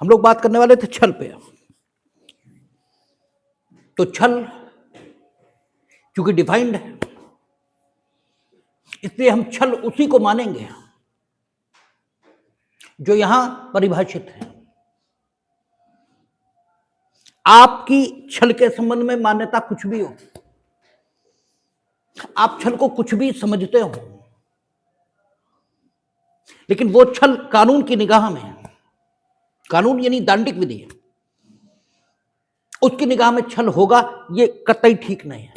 हम लोग बात करने वाले थे छल पे। तो छल चूंकि डिफाइंड है, इसलिए हम छल उसी को मानेंगे जो यहां परिभाषित है। आपकी छल के संबंध में मान्यता कुछ भी हो, आप छल को कुछ भी समझते हो, लेकिन वो छल कानून की निगाह में, कानून यानी दांडिक विधि, उसकी निगाह में छल होगा, ये कतई ठीक नहीं है।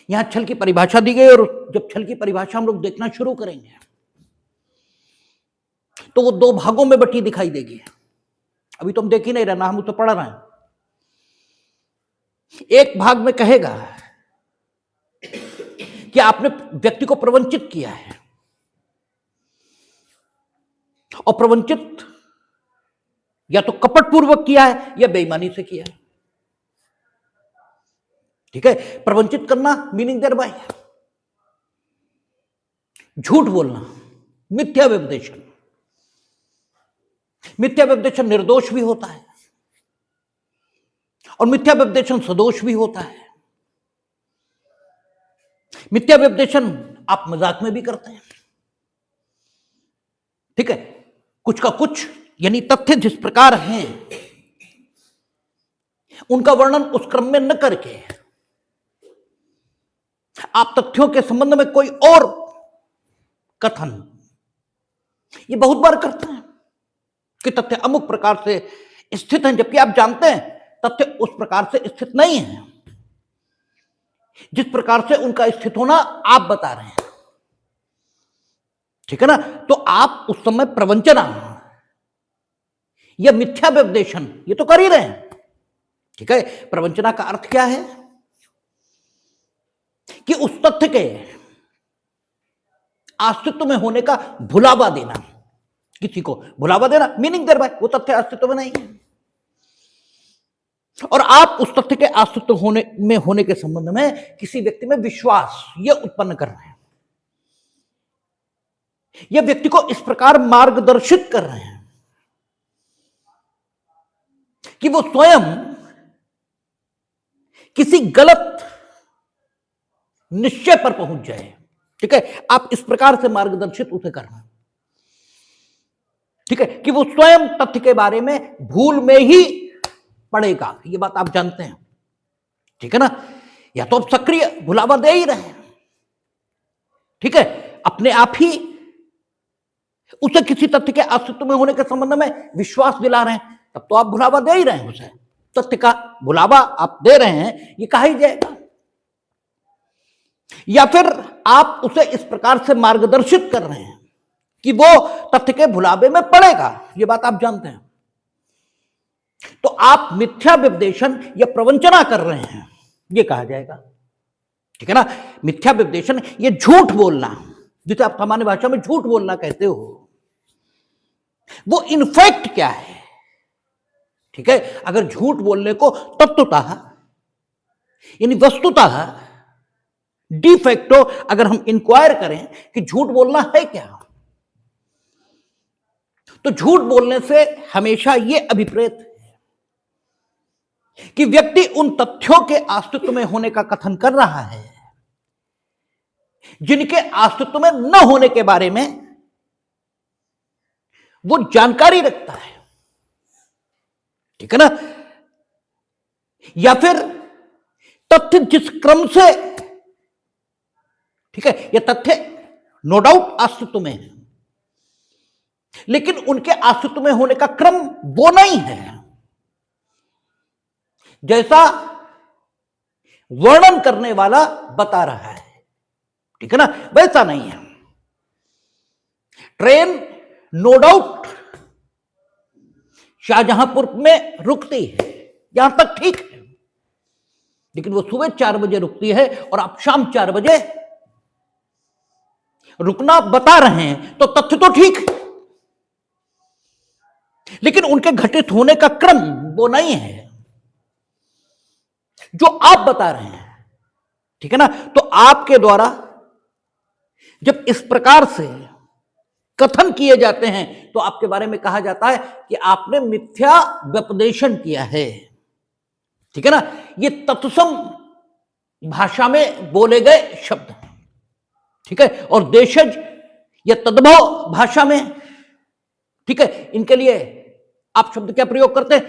यहां छल की परिभाषा दी गई, और जब छल की परिभाषा हम लोग देखना शुरू करेंगे तो वो दो भागों में बटी दिखाई देगी। अभी तो हम देख ही नहीं रहे ना, हम उसे पढ़ रहे हैं। एक भाग में कहेगा कि आपने व्यक्ति को प्रवंचित किया है, और प्रवंचित या तो कपटपूर्वक किया है या बेईमानी से किया है। ठीक है, प्रवंचित करना मीनिंग देयर बाय झूठ बोलना, मिथ्या व्यपदेशन। मिथ्या व्यपदेशन निर्दोष भी होता है और मिथ्या व्यपदेशन सदोष भी होता है। मिथ्या व्यपदेशन आप मजाक में भी करते हैं। ठीक है, कुछ का कुछ यानी तथ्य जिस प्रकार हैं उनका वर्णन उस क्रम में न करके आप तथ्यों के संबंध में कोई और कथन, ये बहुत बार करते हैं कि तथ्य अमुक प्रकार से स्थित हैं, जबकि आप जानते हैं तथ्य उस प्रकार से स्थित नहीं है जिस प्रकार से उनका स्थित होना आप बता रहे हैं। ठीक है ना, तो आप उस समय प्रवंचना या मिथ्या व्यपदेशन ये तो कर ही रहे हैं। ठीक है, प्रवंचना का अर्थ क्या है कि उस तथ्य के अस्तित्व में होने का भुलावा देना, किसी को भुलावा देना, मीनिंग देयर बाय वो तथ्य अस्तित्व में नहीं है, और आप उस तथ्य के अस्तित्व होने के संबंध में किसी व्यक्ति में विश्वास ये उत्पन्न कर रहे हैं, यह व्यक्ति को इस प्रकार मार्गदर्शित कर रहे हैं कि वो स्वयं किसी गलत निश्चय पर पहुंच जाए। ठीक है, आप इस प्रकार से मार्गदर्शित उसे करना, ठीक है, कि वो स्वयं तथ्य के बारे में भूल में ही पड़ेगा, ये बात आप जानते हैं। ठीक है ना, या तो आप सक्रिय भुलावा दे ही रहे हैं, ठीक है, अपने आप ही उसे किसी तथ्य के अस्तित्व में होने के संबंध में विश्वास दिला रहे हैं, तब तो आप भुलावा दे ही रहे हैं। उसे तथ्य का भुलावा आप दे रहे हैं, ये कहा ही जाएगा। या फिर आप उसे इस प्रकार से मार्गदर्शित कर रहे हैं कि वो तथ्य के भुलावे में पड़ेगा, ये बात आप जानते हैं, तो आप मिथ्या व्यपदेशन या प्रवंचना कर रहे हैं, ये कहा जाएगा। ठीक है ना, मिथ्या व्यपदेशन ये झूठ बोलना, जिसे आप सामान्य भाषा में झूठ बोलना कहते हो, वो इनफैक्ट क्या है। ठीक है, अगर झूठ बोलने को तत्वतः यानी वस्तुतः डिफैक्टो अगर हम इंक्वायर करें कि झूठ बोलना है क्या, तो झूठ बोलने से हमेशा यह अभिप्रेत है कि व्यक्ति उन तथ्यों के अस्तित्व में होने का कथन कर रहा है जिनके अस्तित्व में न होने के बारे में वो जानकारी रखता है। ठीक है ना, या फिर तथ्य जिस क्रम से, ठीक है, ये तथ्य नो डाउट अस्तित्व में है, लेकिन उनके अस्तित्व में होने का क्रम वो नहीं है जैसा वर्णन करने वाला बता रहा है। ठीक है ना, वैसा नहीं है। ट्रेन नो डाउट शाहजहांपुर में रुकती है, यहां तक ठीक है, लेकिन वो सुबह 4 बजे रुकती है और आप शाम 4 बजे रुकना बता रहे हैं, तो तथ्य तो ठीक है, लेकिन उनके घटित होने का क्रम वो नहीं है जो आप बता रहे हैं। ठीक है ना, तो आपके द्वारा जब इस प्रकार से कथन किए जाते हैं तो आपके बारे में कहा जाता है कि आपने मिथ्या व्यपदेशन किया है। ठीक है ना, ये तत्सम भाषा में बोले गए शब्द, ठीक है, और देशज या तद्भव भाषा में, ठीक है, इनके लिए आप शब्द क्या प्रयोग करते हैं?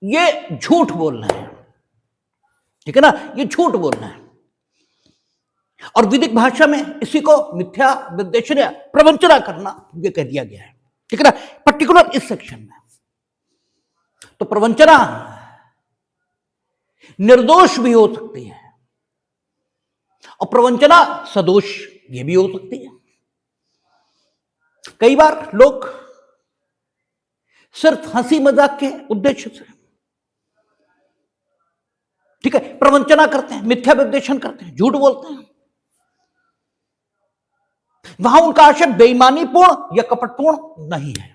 ये झूठ बोलना है, ठीक है ना, ये झूठ बोलना है। और विधिक भाषा में इसी को मिथ्या विद्वेषण या प्रवंचना करना ये कह दिया गया है, ठीक है ना, पर्टिकुलर इस सेक्शन में। तो प्रवंचना निर्दोष भी हो सकती है और प्रवंचना सदोष ये भी हो सकती है। कई बार लोग सिर्फ हंसी मजाक के उद्देश्य से, ठीक है, प्रवंचना करते हैं, मिथ्या विद्वेषण करते हैं, झूठ बोलते हैं। वहां उनका आशय बेईमानीपूर्ण या कपटपूर्ण नहीं है।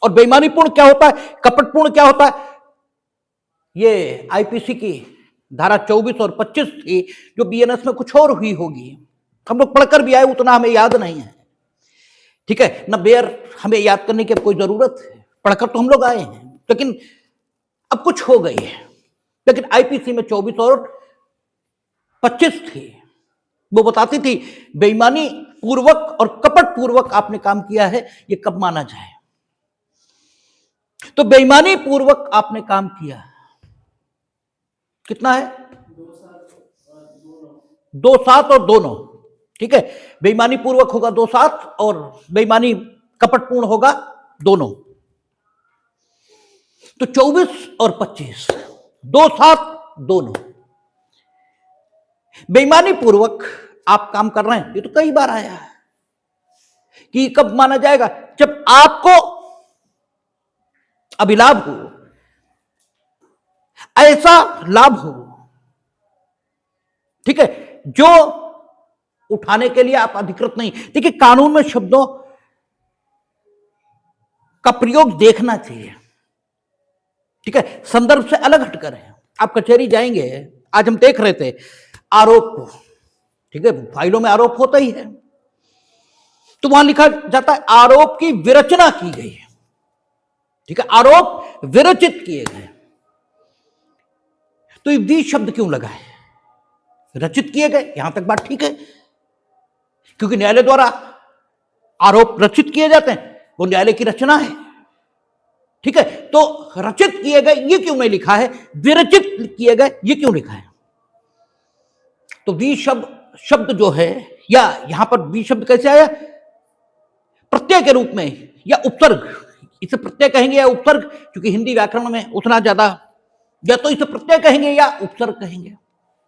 और बेईमानीपूर्ण क्या होता है, कपटपूर्ण क्या होता है, ये आईपीसी की धारा 24 और 25 थी, जो बीएनएस में कुछ और हुई होगी, हम लोग पढ़कर भी आए, उतना हमें याद नहीं है, ठीक है ना, बेयर हमें याद करने की कोई जरूरत है, पढ़कर तो हम लोग आए हैं, लेकिन अब कुछ हो गई है। लेकिन आईपीसी में 24 और 25 थी, वो बताती थी बेईमानी पूर्वक और कपट पूर्वक आपने काम किया है, ये कब माना जाए। तो बेईमानी पूर्वक आपने काम किया, कितना है, 2-7 और 2-9, ठीक है, बेईमानी पूर्वक होगा 2-7 और बेईमानी कपटपूर्ण होगा 2-9। तो 24 और 25, 2-7 2-9, बेईमानी पूर्वक आप काम कर रहे हैं। ये तो कई बार आया है कि कब माना जाएगा, जब आपको अभिलाभ हो, ऐसा लाभ हो, ठीक है, जो उठाने के लिए आप अधिकृत नहीं। देखिए, कानून में शब्दों का प्रयोग देखना चाहिए, ठीक है, संदर्भ से अलग हटकर है। आप कचहरी जाएंगे, आज हम देख रहे थे आरोप, ठीक है, फाइलों में आरोप होता ही है, तो वहां लिखा जाता है आरोप की विरचना की गई है, ठीक है, आरोप विरचित किए गए। तो ये वी शब्द क्यों लगा है, रचित किए गए, यहां तक बात ठीक है, क्योंकि न्यायालय द्वारा आरोप रचित किए जाते हैं, वो न्यायालय की रचना है, ठीक है। तो रचित किए गए ये क्यों नहीं लिखा है, विरचित किए गए ये क्यों लिखा है? तो वी शब्द जो है, या यहां पर वी शब्द कैसे आया, प्रत्यय के रूप में या उपसर्ग, इसे प्रत्यय कहेंगे या उपसर्ग, क्योंकि हिंदी व्याकरण में उतना ज्यादा, या तो इसे प्रत्यय कहेंगे या उपसर्ग कहेंगे,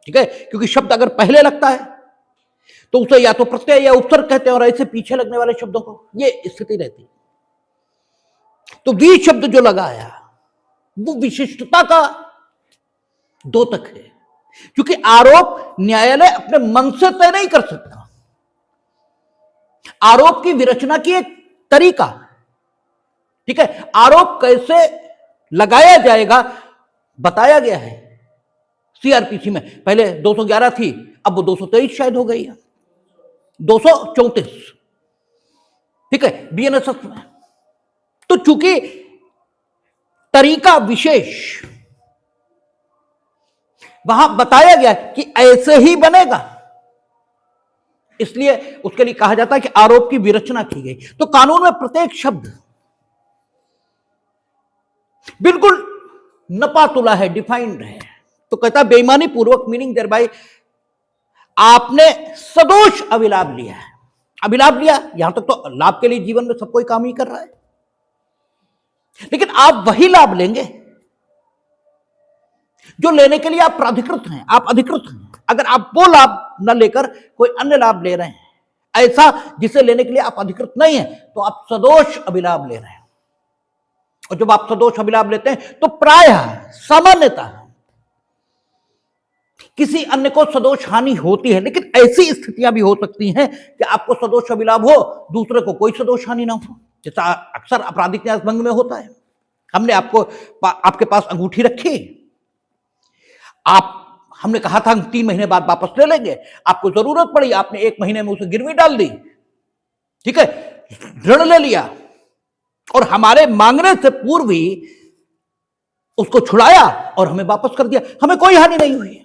ठीक है, क्योंकि शब्द अगर पहले लगता है तो उसे या तो प्रत्यय या उपसर्ग कहते हैं, और ऐसे पीछे लगने वाले शब्दों को ये स्थिति रहती है। तो वी शब्द जो लगाया वो विशिष्टता का द्योतक है, क्योंकि आरोप न्यायालय अपने मन से तय नहीं कर सकता। आरोप की विरचना की एक तरीका, ठीक है, आरोप कैसे लगाया जाएगा बताया गया है सीआरपीसी में। पहले 211 थी, अब वो 223 शायद हो गई है, 234, ठीक है, बीएनएसएस में। तो चूंकि तरीका विशेष वहां बताया गया कि ऐसे ही बनेगा, इसलिए उसके लिए कहा जाता है कि आरोप की विरचना की गई। तो कानून में प्रत्येक शब्द बिल्कुल नपातुला है, डिफाइंड है। तो कहता है बेईमानी पूर्वक, मीनिंग देयर बाय आपने सदोष अभिलाभ लिया है। अभिलाभ लिया, यहां तक तो लाभ के लिए जीवन में सब कोई काम ही कर रहा है, लेकिन आप वही लाभ लेंगे जो लेने के लिए आप प्राधिकृत हैं, आप अधिकृत हैं। अगर आप वो लाभ न लेकर कोई अन्य लाभ ले रहे हैं, ऐसा जिसे लेने के लिए आप अधिकृत नहीं है, तो आप सदोष अभिलाभ ले रहे हैं। और जब आप सदोष अभिलाभ लेते हैं तो प्रायः सामान्यतः किसी अन्य को सदोष हानि होती है, लेकिन ऐसी स्थितियां भी हो सकती हैं कि आपको सदोष अभिलाभ हो, दूसरे को कोई सदोष हानि ना हो, जैसा अक्सर आपराधिक न्याय भंग में होता है। हमने आपके पास अंगूठी रखी, हमने कहा था हम 3 महीने बाद वापस ले लेंगे, आपको जरूरत पड़ी, आपने 1 महीने में उसे गिरवी डाल दी, ठीक है, ऋण ले लिया और हमारे मांगने से पूर्व ही उसको छुड़ाया और हमें वापस कर दिया, हमें कोई हानि नहीं हुई।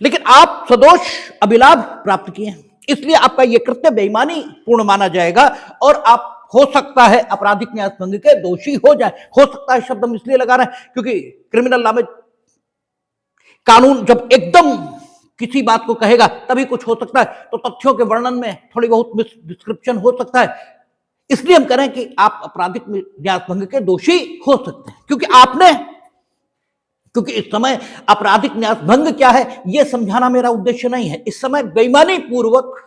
लेकिन आप सदोष अभिलाभ प्राप्त किए, इसलिए आपका यह कृत्य बेईमानी पूर्ण माना जाएगा और आप हो सकता है आपराधिक न्यास भंग के दोषी हो जाए। हो सकता है शब्द हम इसलिए लगा रहे हैं क्योंकि क्रिमिनल लॉ में कानून जब एकदम किसी बात को कहेगा तभी कुछ हो सकता है, तो तथ्यों के वर्णन में थोड़ी बहुत डिस्क्रिप्शन हो सकता है, इसलिए हम कह रहे हैं कि आप आपराधिक न्यास भंग के दोषी हो सकते हैं। क्योंकि इस समय आपराधिक न्यास भंग क्या है यह समझाना मेरा उद्देश्य नहीं है, इस समय बेईमानी पूर्वक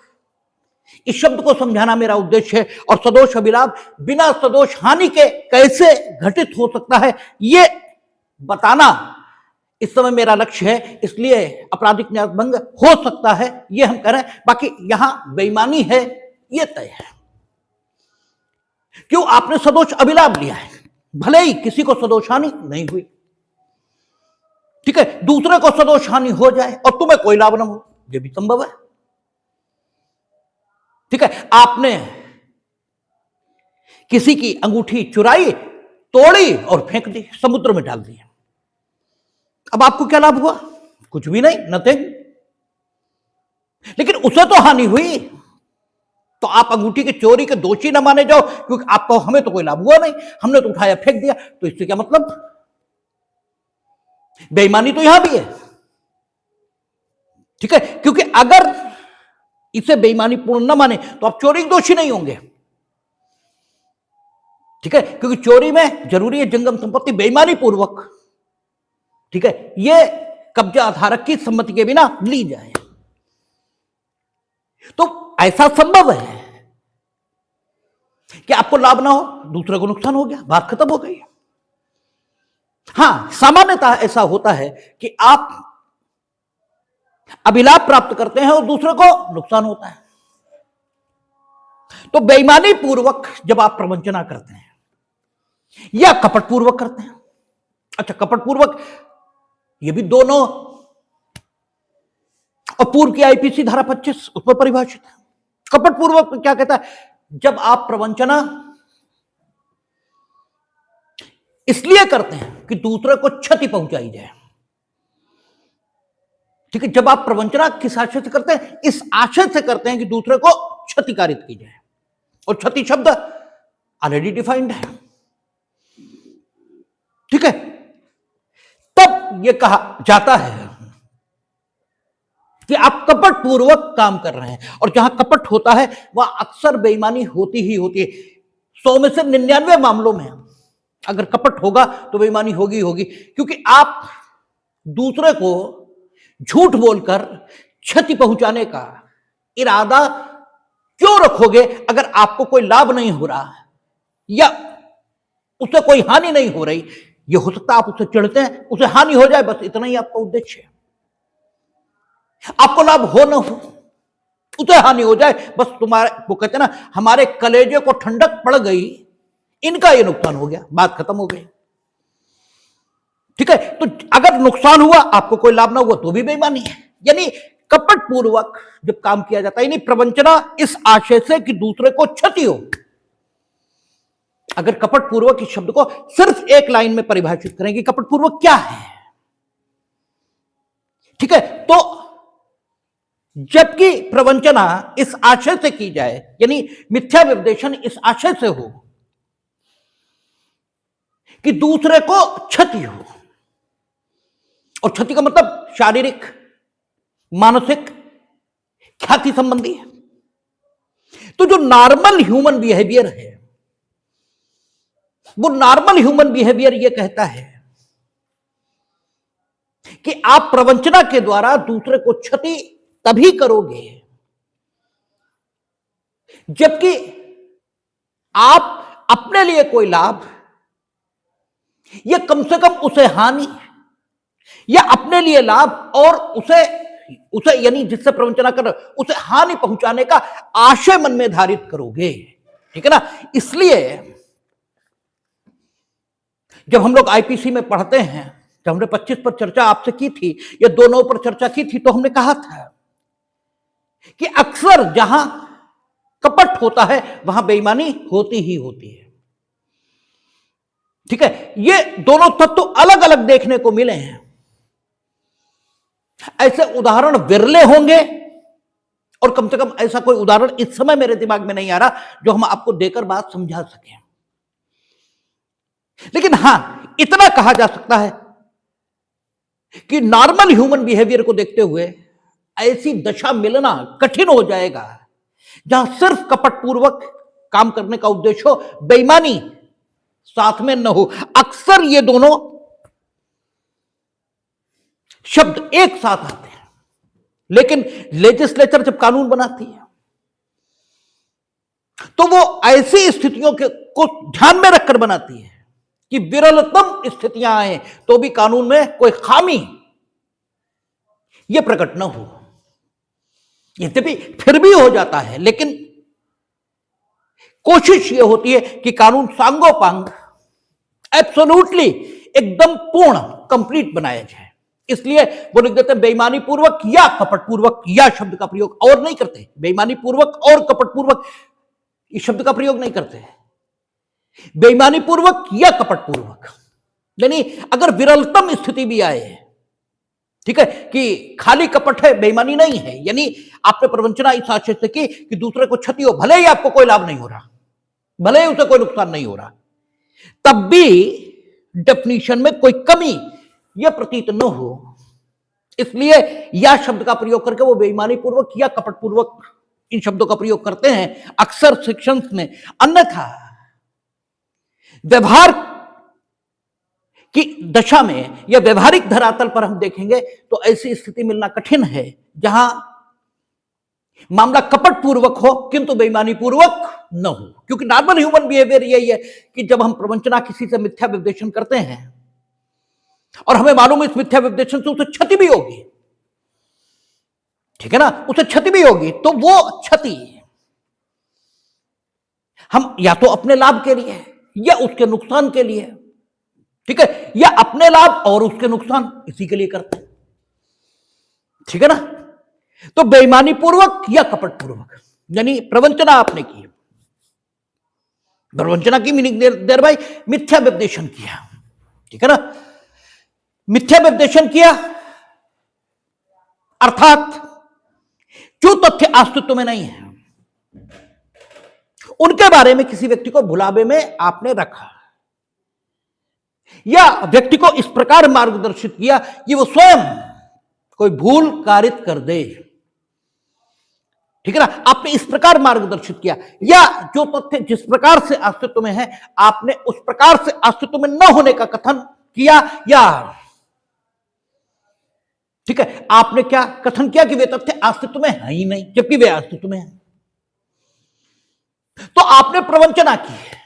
इस शब्द को समझाना मेरा उद्देश्य है। और सदोष अभिलाभ बिना सदोष हानि के कैसे घटित हो सकता है यह बताना इस समय मेरा लक्ष्य है, इसलिए आपराधिक न्यास भंग हो सकता है यह हम कह रहे हैं। बाकी यहां बेईमानी है यह तय है। क्यों? आपने सदोष अभिलाभ लिया है, भले ही किसी को सदोष हानि नहीं हुई, ठीक है, दूसरे को सदोष हानि हो जाए और तुम्हें कोई लाभ न हो, यह भी संभव है। ठीक है, आपने किसी की अंगूठी चुराई, तोड़ी और फेंक दी, समुद्र में डाल दी, अब आपको क्या लाभ हुआ? कुछ भी नहीं, नथिंग। लेकिन उसे तो हानि हुई, तो आप अंगूठी की चोरी के दोषी न माने जाओ, क्योंकि आपको हमें तो कोई लाभ हुआ नहीं, हमने तो उठाया फेंक दिया, तो इससे क्या मतलब? बेईमानी तो यहां भी है, ठीक है, क्योंकि अगर इसे बेईमानी पूर्ण न माने तो आप चोरी के दोषी नहीं होंगे, ठीक है, क्योंकि चोरी में जरूरी है जंगम संपत्ति बेईमानी पूर्वक, ठीक है, यह कब्जा धारक की सम्मति के बिना ली जाए, तो ऐसा संभव है कि आपको लाभ ना हो, दूसरे को नुकसान हो गया, बात खत्म हो गई। हां, सामान्यतः ऐसा होता है कि आप अभिलाभ प्राप्त करते हैं और दूसरे को नुकसान होता है। तो बेईमानी पूर्वक जब आप प्रवंचना करते हैं या कपट पूर्वक करते हैं, अच्छा कपट पूर्वक ये भी दोनों, और पूर्व की आईपीसी धारा 25 उस पर परिभाषित है। कपट पूर्वक क्या कहता है? जब आप प्रवंचना इसलिए करते हैं कि दूसरे को क्षति पहुंचाई जाए, ठीक है, जब आप प्रवंचना किस आशय से करते हैं? इस आशय से करते हैं कि दूसरे को क्षतिकारित की जाए, और क्षति शब्द ऑलरेडी डिफाइंड है, ठीक है, तब यह कहा जाता है कि आप कपट पूर्वक काम कर रहे हैं, और जहां कपट होता है वह अक्सर बेईमानी होती ही होती है। 100 में से 99 मामलों में अगर कपट होगा तो बेईमानी होगी होगी, क्योंकि आप दूसरे को झूठ बोलकर क्षति पहुंचाने का इरादा क्यों रखोगे अगर आपको कोई लाभ नहीं हो रहा या उसे कोई हानि नहीं हो रही? यह हो सकता है आप उसे चिढ़ते हैं, उसे हानि हो जाए, बस इतना ही आपका उद्देश्य है। आपको लाभ हो ना हो, उसे हानि हो जाए, बस तुम्हारे, वो कहते ना, हमारे कलेजे को ठंडक पड़ गई, इनका ये नुकसान हो गया, बात खत्म हो गई, ठीक है। तो अगर नुकसान हुआ, आपको कोई लाभ ना हुआ, तो भी बेईमानी है। यानी कपट पूर्वक जब काम किया जाता है, यानी प्रवंचना इस आशय से कि दूसरे को क्षति हो। अगर कपट पूर्वक इस शब्द को सिर्फ एक लाइन में परिभाषित करेंगे, कपट पूर्वक क्या है, ठीक है, तो जबकि प्रवंचना इस आशय से की जाए, यानी मिथ्या व्यपदेशन इस आशय से हो कि दूसरे को क्षति हो, और क्षति का मतलब शारीरिक, मानसिक, ख्याति संबंधी है। तो जो नॉर्मल ह्यूमन बिहेवियर है, वो नॉर्मल ह्यूमन बिहेवियर ये कहता है कि आप प्रवंचना के द्वारा दूसरे को क्षति तभी करोगे जबकि आप अपने लिए कोई लाभ या कम से कम उसे हानि, या अपने लिए लाभ और उसे यानी जिससे प्रवंचना कर उसे हानि पहुंचाने का आशय मन में धारित करोगे, ठीक है ना। इसलिए जब हम लोग आईपीसी में पढ़ते हैं, जब हमने 25 पर चर्चा आपसे की थी या 2 पर चर्चा की थी, तो हमने कहा था कि अक्सर जहां कपट होता है वहां बेईमानी होती ही होती है। ठीक है, ये दोनों तत्व अलग अलग देखने को मिले हैं। ऐसे उदाहरण विरले होंगे, और कम से कम ऐसा कोई उदाहरण इस समय मेरे दिमाग में नहीं आ रहा जो हम आपको देकर बात समझा सकें। लेकिन हां, इतना कहा जा सकता है कि नॉर्मल ह्यूमन बिहेवियर को देखते हुए ऐसी दशा मिलना कठिन हो जाएगा जहां सिर्फ कपटपूर्वक काम करने का उद्देश्य हो, बेईमानी साथ में न हो। अक्सर ये दोनों शब्द एक साथ आते हैं, लेकिन लेजिस्लेचर जब कानून बनाती है तो वो ऐसी स्थितियों को ध्यान में रखकर बनाती है कि विरलतम स्थितियां आए तो भी कानून में कोई खामी यह प्रकट न हो। यद्यपि फिर भी हो जाता है, लेकिन कोशिश यह होती है कि कानून सांगोपांग, एब्सोल्युटली एकदम पूर्ण, कंप्लीट बनाया जाए। इसलिए वो लिख देते हैं बेईमानी पूर्वक या कपट पूर्वक, या शब्द का प्रयोग और नहीं करते। बेईमानी पूर्वक और कपट पूर्वक इस शब्द का प्रयोग नहीं करते। बेईमानी पूर्वक या कपट पूर्वक, यानी अगर विरलतम स्थिति भी आए, ठीक है, कि खाली कपट है, बेईमानी नहीं है, यानी आपने प्रवंचना इस आशय से की कि दूसरे को क्षति हो, भले ही आपको कोई लाभ नहीं हो रहा, भले ही उसे कोई नुकसान नहीं हो रहा, तब भी डेफिनेशन में कोई कमी यह प्रतीत न हो, इसलिए या शब्द का प्रयोग करके वो बेईमानी पूर्वक या कपट पूर्वक इन शब्दों का प्रयोग करते हैं अक्सर सेक्शंस में। अन्यथा व्यवहार की दशा में या व्यवहारिक धरातल पर हम देखेंगे तो ऐसी स्थिति मिलना कठिन है जहां मामला कपट पूर्वक हो किंतु बेईमानी पूर्वक न हो। क्योंकि नॉर्मल ह्यूमन बिहेवियर यही है कि जब हम प्रवंचना किसी से मिथ्या विद्वेषण करते हैं और हमें मालूम है इस मिथ्या विद्वेषण से उसे क्षति भी होगी, ठीक है ना, उसे क्षति भी होगी, तो वो क्षति हम या तो अपने लाभ के लिए या उसके नुकसान के लिए, ठीक है, या अपने लाभ और उसके नुकसान इसी के लिए करते हैं, ठीक है ना। तो बेईमानी पूर्वक या कपट पूर्वक, यानी प्रवंचना आपने की, प्रवंचना की मीनिंग देर भाई मिथ्या विद्वेषण किया, ठीक है ना, मिथ्या विद्वेषण किया अर्थात जो तथ्य अस्तित्व में नहीं है उनके बारे में किसी व्यक्ति को भुलावे में आपने रखा, या व्यक्ति को इस प्रकार मार्गदर्शित किया कि वो स्वयं कोई भूल कारित कर दे, ठीक है ना, आपने इस प्रकार मार्गदर्शित किया, या जो तथ्य जिस प्रकार से अस्तित्व में है आपने उस प्रकार से अस्तित्व में न होने का कथन किया, या ठीक है, आपने क्या कथन किया कि वे तथ्य अस्तित्व में है ही नहीं जबकि वे अस्तित्व में है, तो आपने प्रवंचना की है।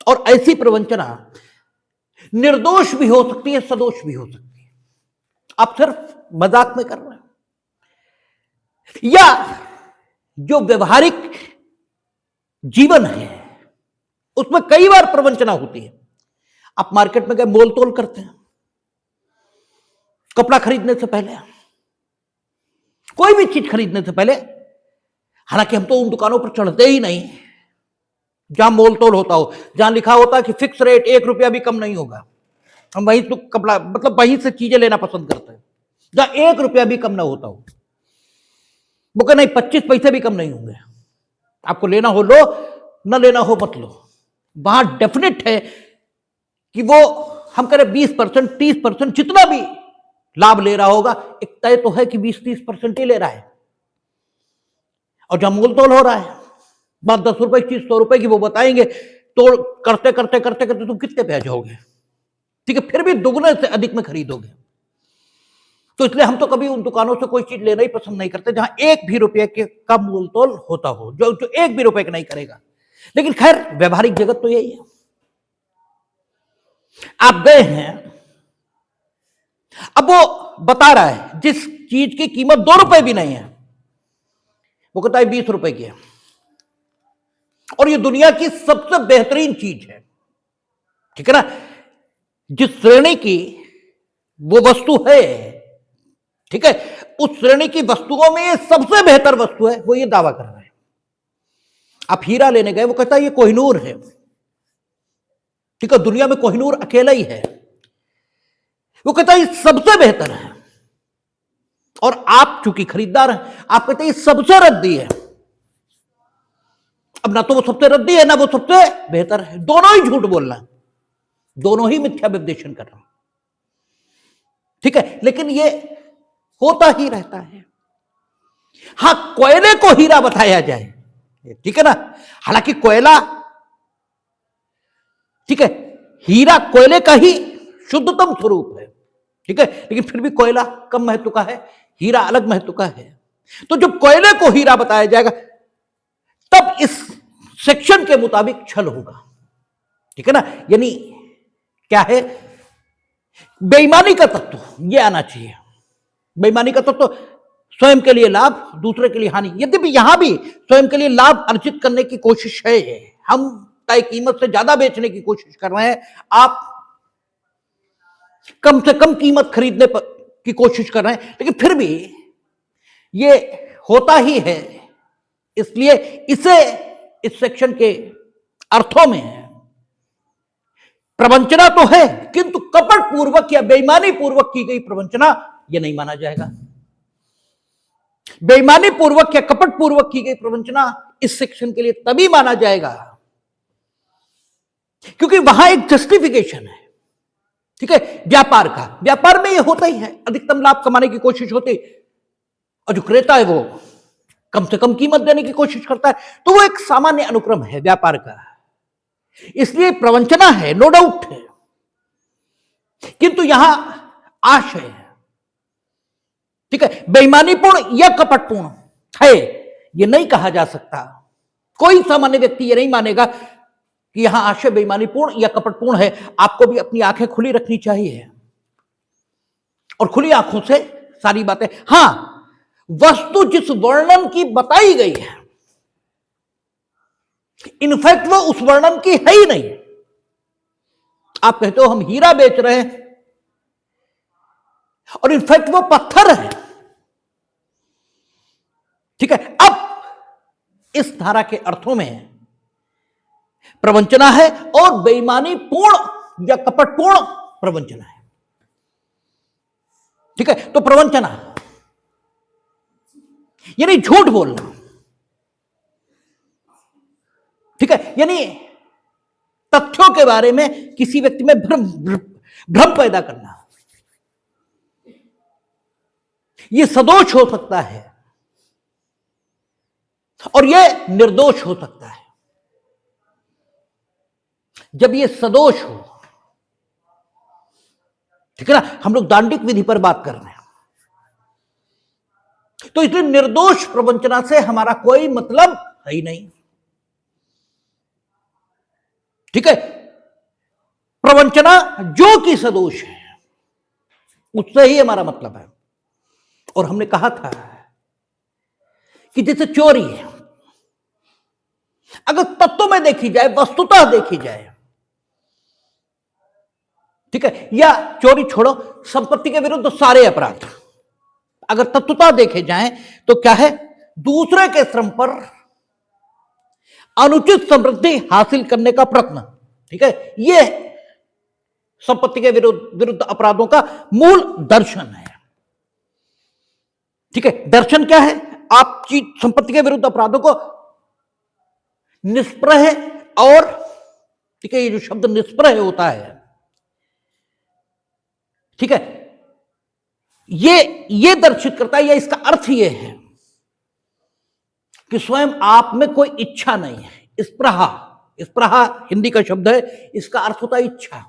और ऐसी प्रवंचना निर्दोष भी हो सकती है, सदोष भी हो सकती है, आप सिर्फ मजाक में कर रहे हैं, या जो व्यवहारिक जीवन है उसमें कई बार प्रवंचना होती है। आप मार्केट में गए, मोल तोल करते हैं, कपड़ा खरीदने से पहले, कोई भी चीज खरीदने से पहले, हालांकि हम तो उन दुकानों पर चढ़ते ही नहीं जहां मोल तोल होता हो, जहां लिखा होता है कि फिक्स रेट, 1 रुपया भी कम नहीं होगा, हम वहीं तो कपड़ा मतलब वहीं से चीजें लेना पसंद करते हैं जहां 1 रुपया भी कम ना होता हो। वो कह नहीं 25 पैसे भी कम नहीं होंगे, आपको लेना हो लो, न लेना हो मत लो। वहां डेफिनेट है कि वो हम कह रहे 20%, 30%, जितना भी लाभ ले रहा होगा, एक तय तो है कि 20-30% ही ले रहा है। और जब मोल तोल हो रहा है, बात 10 रुपए की, 100 रुपए की वो बताएंगे, तोड़ करते करते करते करते तुम कितने पे आ जाओगे, ठीक है, फिर भी दुगने से अधिक में खरीदोगे। तो इसलिए हम तो कभी उन दुकानों से कोई चीज लेना ही पसंद नहीं करते जहां 1 भी रुपये के कम मोल तोल होता हो, जो 1 भी रुपए का नहीं करेगा। लेकिन खैर व्यवहारिक जगत तो यही है। आप गए हैं, अब वो बता रहा है जिस चीज की कीमत 2 रुपए भी नहीं है, वो कहता है 20 रुपए की है, और ये दुनिया की सबसे बेहतरीन चीज है, ठीक है ना, जिस श्रेणी की वो वस्तु है, ठीक है, उस श्रेणी की वस्तुओं में ये सबसे बेहतर वस्तु है, वो ये दावा कर रहा है। आप हीरा लेने गए, वो कहता है ये कोहिनूर है, ठीक है, दुनिया में कोहिनूर अकेला ही है, वो कहता है ये सबसे बेहतर है। और आप चूंकि खरीदार हैं, आप कहते हैं ये सबसे रद्दी है। अब ना तो वो सबसे रद्दी है, ना वो सबसे बेहतर है, दोनों ही झूठ बोल रहे हैं, दोनों ही मिथ्या विवेचन कर रहे हैं, ठीक है। लेकिन ये होता ही रहता है। हां, कोयले को हीरा बताया जाए, ठीक है ना, हालांकि कोयला, ठीक है, हीरा कोयले का ही शुद्धतम स्वरूप है, ठीक है, लेकिन फिर भी कोयला कम महत्व का है, हीरा अलग महत्व का है। तो जब कोयले को हीरा बताया जाएगा तब इस सेक्शन के मुताबिक छल होगा, ठीक है ना। यानी क्या है, बेईमानी का तत्व ये आना चाहिए। बेईमानी का तत्व स्वयं के लिए लाभ, दूसरे के लिए हानि। यद्यपि यहां भी स्वयं के लिए लाभ अर्जित करने की कोशिश है, हम तय कीमत से ज्यादा बेचने की कोशिश कर रहे हैं, आप कम से कम कीमत खरीदने की कोशिश कर रहे हैं, लेकिन फिर भी ये होता ही है। इसलिए इसे इस सेक्शन के अर्थों में प्रवंचना तो है, किंतु कपट पूर्वक या बेईमानी पूर्वक की गई प्रवंचना यह नहीं माना जाएगा। बेईमानी पूर्वक या कपट पूर्वक की गई प्रवंचना इस सेक्शन के लिए तभी माना जाएगा क्योंकि वहां एक जस्टिफिकेशन है, ठीक है। व्यापार का, व्यापार में यह होता ही है, अधिकतम लाभ कमाने की कोशिश होती, और जो क्रेता है वो कम से कम कीमत देने की कोशिश करता है, तो वो एक सामान्य अनुक्रम है व्यापार का। इसलिए प्रवंचना है, नो डाउट है, किंतु यहां आशय है, ठीक है। बेईमानीपूर्ण या कपटपूर्ण है यह नहीं कहा जा सकता। कोई सामान्य व्यक्ति यह नहीं मानेगा कि यहां आशय बेईमानीपूर्ण या कपटपूर्ण है। आपको भी अपनी आंखें खुली रखनी चाहिए और खुली आंखों से सारी बातें, हां, वस्तु जिस वर्णन की बताई गई है, इनफैक्ट वो उस वर्णन की है ही नहीं। आप कहते हो हम हीरा बेच रहे हैं और इनफैक्ट वो पत्थर है, ठीक है। अब इस धारा के अर्थों में प्रवंचना है और बेईमानी पूर्ण या कपटपूर्ण प्रवंचना है, ठीक है। तो प्रवंचना यानी झूठ बोलना, ठीक है, यानी तथ्यों के बारे में किसी व्यक्ति में भ्रम पैदा करना। यह सदोष हो सकता है और यह निर्दोष हो सकता है। जब यह सदोष हो, ठीक है ना, हम लोग दांडिक विधि पर बात कर रहे हैं, तो इसलिए निर्दोष प्रवंचना से हमारा कोई मतलब है ही नहीं, ठीक है। प्रवंचना जो कि सदोष है उससे ही हमारा मतलब है। और हमने कहा था कि जैसे चोरी है, अगर तत्व में देखी जाए, वस्तुतः देखी जाए, ठीक है, या चोरी छोड़ो, संपत्ति के विरुद्ध सारे अपराध अगर तत्वतः देखे जाएं तो क्या है, दूसरे के श्रम पर अनुचित समृद्धि हासिल करने का प्रयत्न, ठीक है, यह संपत्ति के विरुद्ध अपराधों का मूल दर्शन है, ठीक है। दर्शन क्या है, आप संपत्ति के विरुद्ध अपराधों को निष्प्रह और, ठीक है, ये जो शब्द निष्प्रह होता है, ठीक है, ये दर्शित करता है, या इसका अर्थ ये है कि स्वयं आप में कोई इच्छा नहीं है। स्पृहा, स्पृहा हिंदी का शब्द है, इसका अर्थ होता है इच्छा।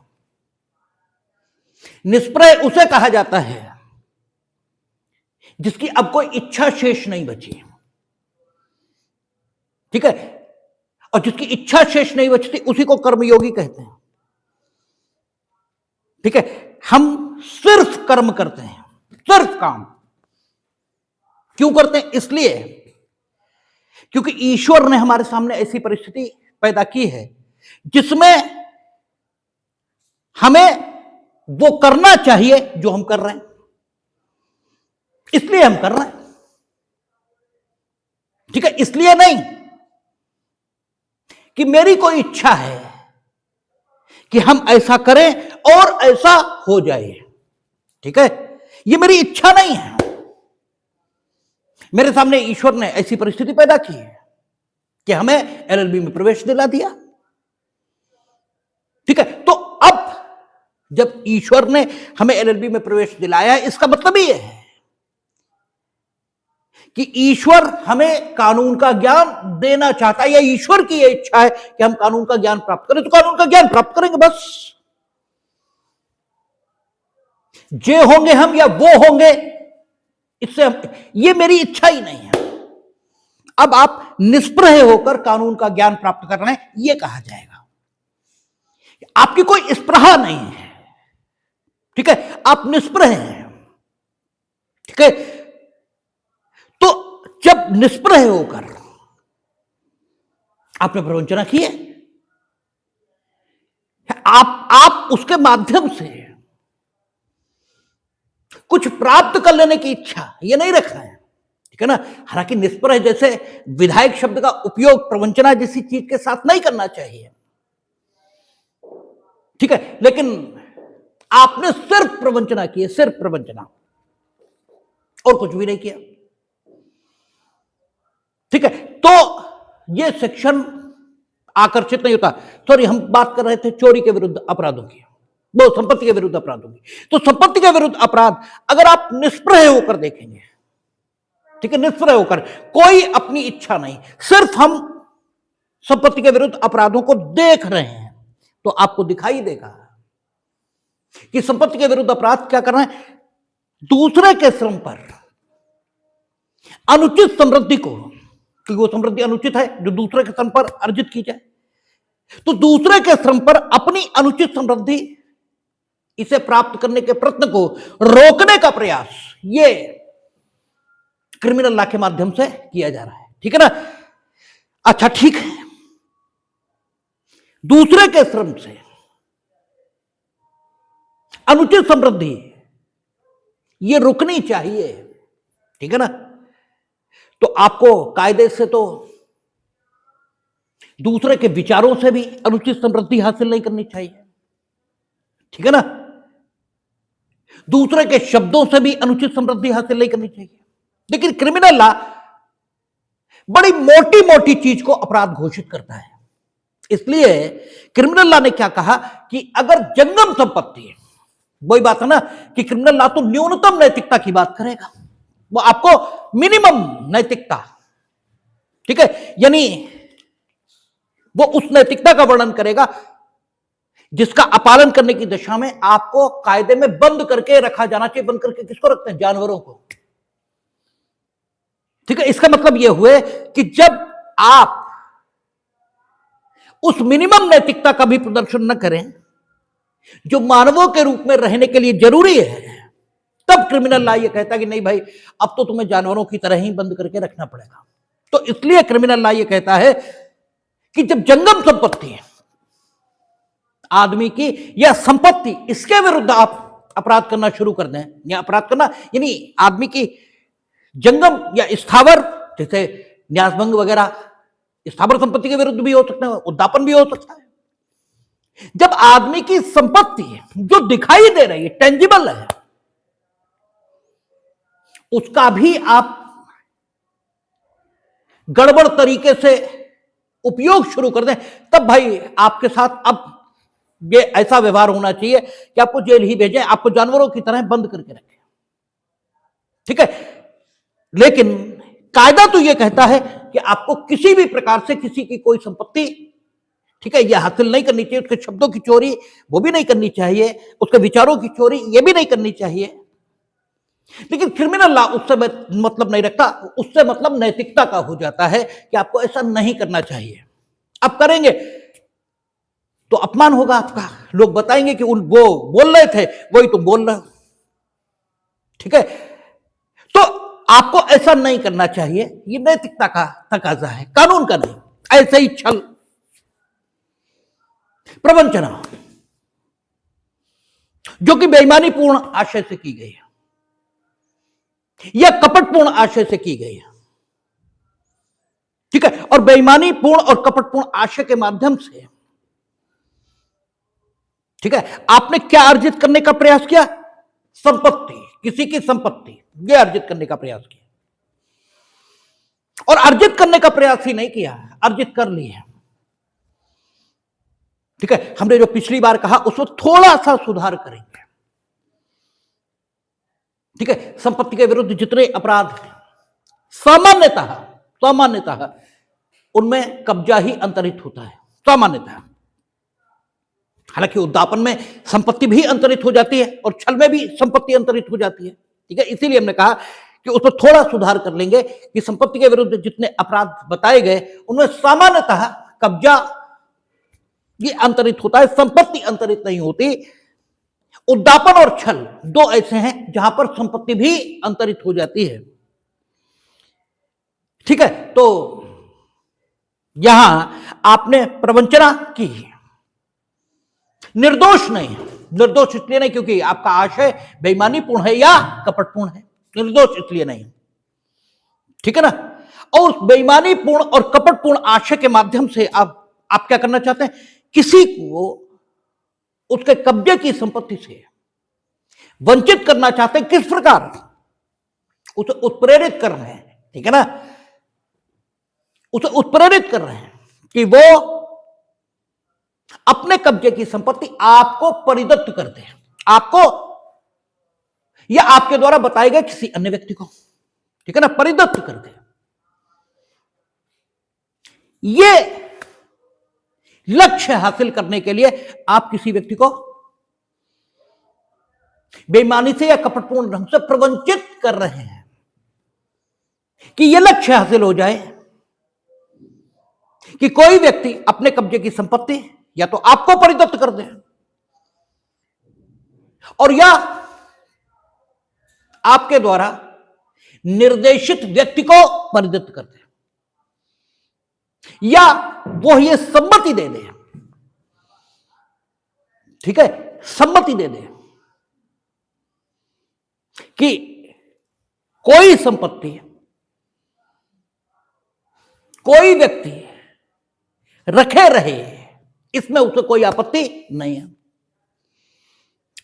निष्प्रह उसे कहा जाता है जिसकी अब कोई इच्छा शेष नहीं बची, ठीक है, और जिसकी इच्छा शेष नहीं बचती उसी को कर्मयोगी कहते हैं, ठीक है। हम सिर्फ कर्म करते हैं, सिर्फ काम क्यों करते हैं, इसलिए क्योंकि ईश्वर ने हमारे सामने ऐसी परिस्थिति पैदा की है जिसमें हमें वो करना चाहिए जो हम कर रहे हैं, इसलिए हम कर रहे हैं, ठीक है, इसलिए नहीं कि मेरी कोई इच्छा है कि हम ऐसा करें और ऐसा हो जाए, ठीक है, ये मेरी इच्छा नहीं है। मेरे सामने ईश्वर ने ऐसी परिस्थिति पैदा की है कि हमें एलएलबी में प्रवेश दिला दिया, ठीक है। तो अब जब ईश्वर ने हमें एलएलबी में प्रवेश दिलाया, इसका मतलब ये है कि ईश्वर हमें कानून का ज्ञान देना चाहता है, या ईश्वर की यह इच्छा है कि हम कानून का ज्ञान प्राप्त करें, तो कानून का ज्ञान प्राप्त करेंगे बस। जे होंगे हम या वो होंगे, इससे ये मेरी इच्छा ही नहीं है। अब आप निष्प्रह होकर कानून का ज्ञान प्राप्त कर रहे हैं, यह कहा जाएगा आपकी कोई स्पृहा नहीं है, ठीक है, आप निष्प्रह हैं, ठीक है। तो जब निष्प्रह होकर आपने प्रवंचना की है, आप उसके माध्यम से कुछ प्राप्त कर लेने की इच्छा ये नहीं रखा है, ठीक है ना। हालांकि निष्प्रह जैसे विधायक शब्द का उपयोग प्रवंचना जैसी चीज के साथ नहीं करना चाहिए, ठीक है, लेकिन आपने सिर्फ प्रवंचना की है, सिर्फ प्रवंचना, और कुछ भी नहीं किया, ठीक है। तो यह सेक्शन आकर्षित नहीं होता। सॉरी, हम बात कर रहे थे चोरी के विरुद्ध अपराधों की, वो संपत्ति के विरुद्ध अपराधों की। तो संपत्ति के विरुद्ध अपराध अगर आप निष्प्रह होकर देखेंगे, ठीक है, निष्प्रह होकर, कोई अपनी इच्छा नहीं, सिर्फ हम संपत्ति के विरुद्ध अपराधों को देख रहे हैं, तो आपको दिखाई देगा कि संपत्ति के विरुद्ध अपराध क्या कर रहे हैं, दूसरे के श्रम पर अनुचित समृद्धि को, क्योंकि वो समृद्धि अनुचित है जो दूसरे के श्रम पर अर्जित की जाए, तो दूसरे के श्रम पर अपनी अनुचित समृद्धि, इसे प्राप्त करने के प्रयत्न को रोकने का प्रयास, ये क्रिमिनल लॉ के माध्यम से किया जा रहा है, ठीक है ना। अच्छा, ठीक है, दूसरे के श्रम से अनुचित समृद्धि ये रुकनी चाहिए, ठीक है ना। तो आपको कायदे से तो दूसरे के विचारों से भी अनुचित समृद्धि हासिल नहीं करनी चाहिए, ठीक है ना। दूसरे के शब्दों से भी अनुचित समृद्धि हासिल नहीं करनी चाहिए। लेकिन क्रिमिनल लॉ बड़ी मोटी मोटी चीज को अपराध घोषित करता है। इसलिए क्रिमिनल लॉ ने क्या कहा कि अगर जंगम संपत्ति, वही बात है ना कि क्रिमिनल लॉ तो न्यूनतम नैतिकता की बात करेगा, वो आपको मिनिमम नैतिकता, ठीक है, यानी वो उस नैतिकता का वर्णन करेगा जिसका अपालन करने की दशा में आपको कायदे में बंद करके रखा जाना चाहिए। बंद करके किसको रखते हैं? जानवरों को, ठीक है। इसका मतलब यह हुए कि जब आप उस मिनिमम नैतिकता का भी प्रदर्शन न करें जो मानवों के रूप में रहने के लिए जरूरी है, तब क्रिमिनल लॉ ये कहता है कि नहीं भाई, अब तो तुम्हें जानवरों की तरह ही बंद करके रखना पड़ेगा। तो इसलिए क्रिमिनल लॉ ये कहता है कि जब जंगम संपत्ति आदमी की या संपत्ति, इसके विरुद्ध आप अपराध करना शुरू कर दें, या अपराध करना यानी आदमी की जंगम या स्थावर, जैसे न्यासभंग वगैरह, स्थावर संपत्ति के विरुद्ध भी हो सकता है, उद्दापन भी हो सकता है। जब आदमी की संपत्ति जो दिखाई दे रही है, टेंजिबल है, उसका भी आप गड़बड़ तरीके से उपयोग शुरू कर दें, तब भाई आपके साथ अब ये ऐसा व्यवहार होना चाहिए कि आपको जेल ही भेजें, आपको जानवरों की तरह बंद करके रखें, ठीक है। लेकिन कायदा तो यह कहता है कि आपको किसी भी प्रकार से किसी की कोई संपत्ति, ठीक है, यह हासिल नहीं करनी चाहिए। उसके शब्दों की चोरी वो भी नहीं करनी चाहिए, उसके विचारों की चोरी ये भी नहीं करनी चाहिए। लेकिन क्रिमिनल लॉ उससे मतलब नहीं रखता, उससे मतलब नैतिकता का हो जाता है कि आपको ऐसा नहीं करना चाहिए। अब करेंगे तो अपमान होगा आपका, लोग बताएंगे कि वो बोल रहे थे वही तुम बोल रहे हो, ठीक है। तो आपको ऐसा नहीं करना चाहिए, ये नैतिकता का तकाजा है, कानून का नहीं। ऐसे ही छल, प्रवंचना जो कि बेईमानी पूर्ण आशय से की गई है या कपटपूर्ण आशय से की गई है, ठीक है, और बेईमानी पूर्ण और कपटपूर्ण आशय के माध्यम से, ठीक है, आपने क्या अर्जित करने का प्रयास किया? संपत्ति, किसी की संपत्ति, यह अर्जित करने का प्रयास किया। और अर्जित करने का प्रयास ही नहीं किया, अर्जित कर ली है। ठीक है, हमने जो पिछली बार कहा उसमें थोड़ा सा सुधार करेंगे। ठीक है, संपत्ति के विरुद्ध जितने अपराध हैं सामान्यतः उनमें कब्जा ही अंतरित होता है, सामान्यतः। हालांकि उद्दापन में संपत्ति भी अंतरित हो जाती है और छल में भी संपत्ति अंतरित हो जाती है। ठीक है, इसीलिए हमने कहा कि उसमें थोड़ा सुधार कर लेंगे कि संपत्ति के विरुद्ध जितने अपराध बताए गए उनमें सामान्यतः कब्जा ये अंतरित होता है, संपत्ति अंतरित नहीं होती। उद्दापन और छल दो ऐसे हैं जहां पर संपत्ति भी अंतरित हो जाती है। ठीक है, तो यहां आपने प्रवंचना की, निर्दोष नहीं, निर्दोष इसलिए नहीं क्योंकि आपका आशय बेईमानीपूर्ण है या कपटपूर्ण है, निर्दोष इसलिए नहीं। ठीक है ना, और बेईमानीपूर्ण और कपटपूर्ण आशय के माध्यम से आप क्या करना चाहते हैं? किसी को उसके कब्जे की संपत्ति से वंचित करना चाहते हैं। किस प्रकार? उसे उत्प्रेरित कर रहे हैं। ठीक है ना, उसे उत्प्रेरित कर रहे हैं कि वो अपने कब्जे की संपत्ति आपको परिदत्त कर दे, आपको या आपके द्वारा बताए गए किसी अन्य व्यक्ति को, ठीक है ना, परिदत्त कर दे। ये लक्ष्य हासिल करने के लिए आप किसी व्यक्ति को बेईमानी से या कपटपूर्ण ढंग से प्रवंचित कर रहे हैं कि यह लक्ष्य हासिल हो जाए कि कोई व्यक्ति अपने कब्जे की संपत्ति या तो आपको परिदत्त कर दे और या आपके द्वारा निर्देशित व्यक्ति को परिदत्त कर दे, या वो ये सम्मति दे दे। ठीक है, सम्मति दे दे कि कोई संपत्ति, कोई व्यक्ति रखे रहे, इसमें उसे कोई आपत्ति नहीं है।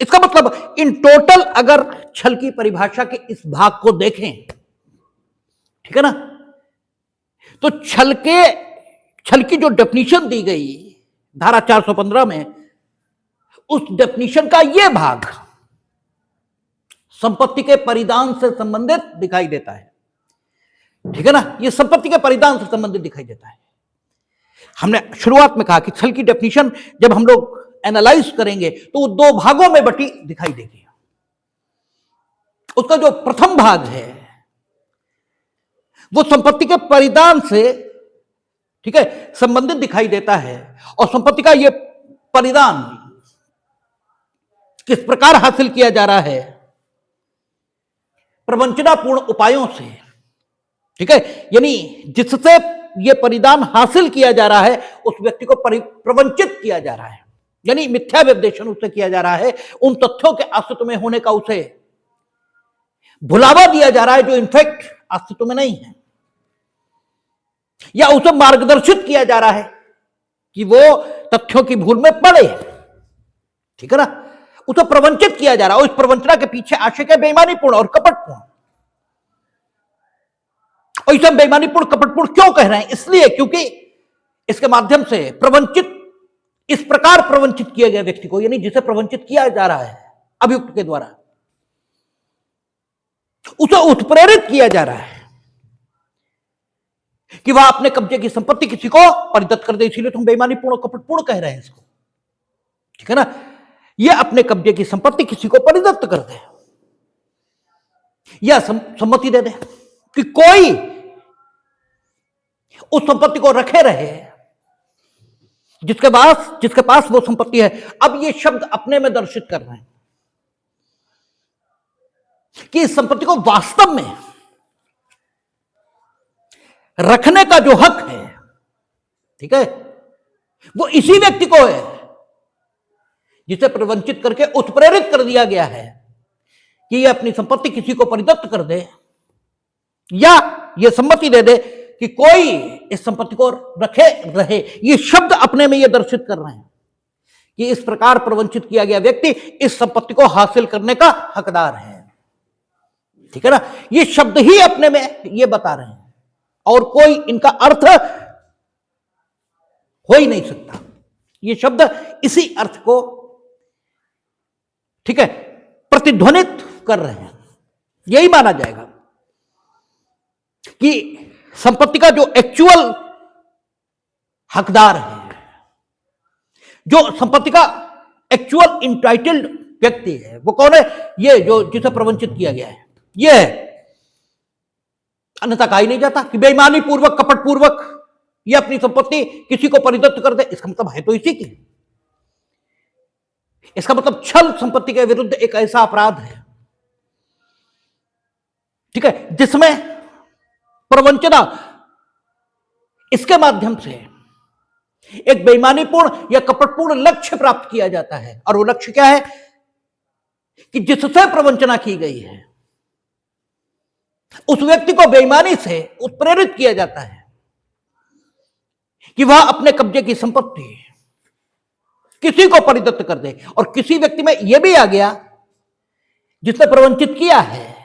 इसका मतलब इन टोटल अगर छल की परिभाषा के इस भाग को देखें, ठीक है ना, तो छल की जो डेफिनेशन दी गई धारा 415 में, उस डेफिनेशन का यह भाग संपत्ति के परिधान से संबंधित दिखाई देता है। ठीक है ना, यह संपत्ति के परिधान से संबंधित दिखाई देता है। हमने शुरुआत में कहा कि छल की डेफिनेशन जब हम लोग एनालाइज करेंगे तो वो दो भागों में बटी दिखाई देगी। उसका जो प्रथम भाग है वो संपत्ति के परिधान से, ठीक है, संबंधित दिखाई देता है, और संपत्ति का ये परिधान किस प्रकार हासिल किया जा रहा है? प्रवंचनापूर्ण उपायों से। ठीक है, यानी जिससे यह परिधान हासिल किया जा रहा है उस व्यक्ति को प्रवंचित किया जा रहा है, यानी मिथ्या व्यपदेशन उससे किया जा रहा है, उन तथ्यों के अस्तित्व में होने का उसे भुलावा दिया जा रहा है जो इनफैक्ट अस्तित्व में नहीं है, या उसे मार्गदर्शित किया जा रहा है कि वो तथ्यों की भूल में पड़े। ठीक है ना, उसे प्रवंचित किया जा रहा है। उस प्रवंचना के पीछे आशय है बेईमानीपूर्ण और कपटपूर्ण। और इसे बेईमानीपूर्ण कपटपूर्ण क्यों कह रहे हैं? इसलिए क्योंकि इसके माध्यम से प्रवंचित, इस प्रकार प्रवंचित किए गए व्यक्ति को, यानी जिसे प्रवंचित किया जा रहा है अभियुक्त के द्वारा, उसे उत्प्रेरित किया जा रहा है कि वह अपने कब्जे की संपत्ति किसी को परिदत्त कर दे। इसीलिए तुम बेईमानीपूर्ण और कपटपूर्ण कह रहे हैं इसको। ठीक है ना, यह अपने कब्जे की संपत्ति किसी को परिदत्त कर दे या सम्मति दे दे कि कोई उस संपत्ति को रखे रहे जिसके पास वो संपत्ति है। अब ये शब्द अपने में दर्शित कर रहे हैं कि इस संपत्ति को वास्तव में रखने का जो हक है, ठीक है, वो इसी व्यक्ति को है जिसे प्रवंचित करके उत्प्रेरित कर दिया गया है कि यह अपनी संपत्ति किसी को परिदत्त कर दे या यह सम्मति दे दे कि कोई इस संपत्ति को रखे रहे, ये शब्द अपने में ये दर्शित कर रहे हैं कि इस प्रकार प्रवंचित किया गया व्यक्ति इस संपत्ति को हासिल करने का हकदार है। ठीक है ना, ये शब्द ही अपने में ये बता रहे हैं और कोई इनका अर्थ हो ही नहीं सकता। ये शब्द इसी अर्थ को, ठीक है, प्रतिध्वनित कर रहे हैं। यही माना जाएगा कि संपत्ति का जो एक्चुअल हकदार है, जो संपत्ति का एक्चुअल इंटाइटल्ड व्यक्ति है, वो कौन है? ये जो जिसे प्रवंचित किया गया है, ये है। अन्यथा कहा ही नहीं जाता कि बेईमानी पूर्वक, कपट पूर्वक ये अपनी संपत्ति किसी को परिदत्त कर दे। इसका मतलब है तो इसी की, इसका मतलब छल संपत्ति के विरुद्ध एक ऐसा अपराध है, ठीक है, जिसमें प्रवंचना इसके माध्यम से एक बेईमानीपूर्ण या कपटपूर्ण लक्ष्य प्राप्त किया जाता है। और वो लक्ष्य क्या है? कि जिससे प्रवंचना की गई है उस व्यक्ति को बेईमानी से उत्प्रेरित किया जाता है कि वह अपने कब्जे की संपत्ति किसी को परिदत्त कर दे। और किसी व्यक्ति में यह भी आ गया जिसने प्रवंचित किया है,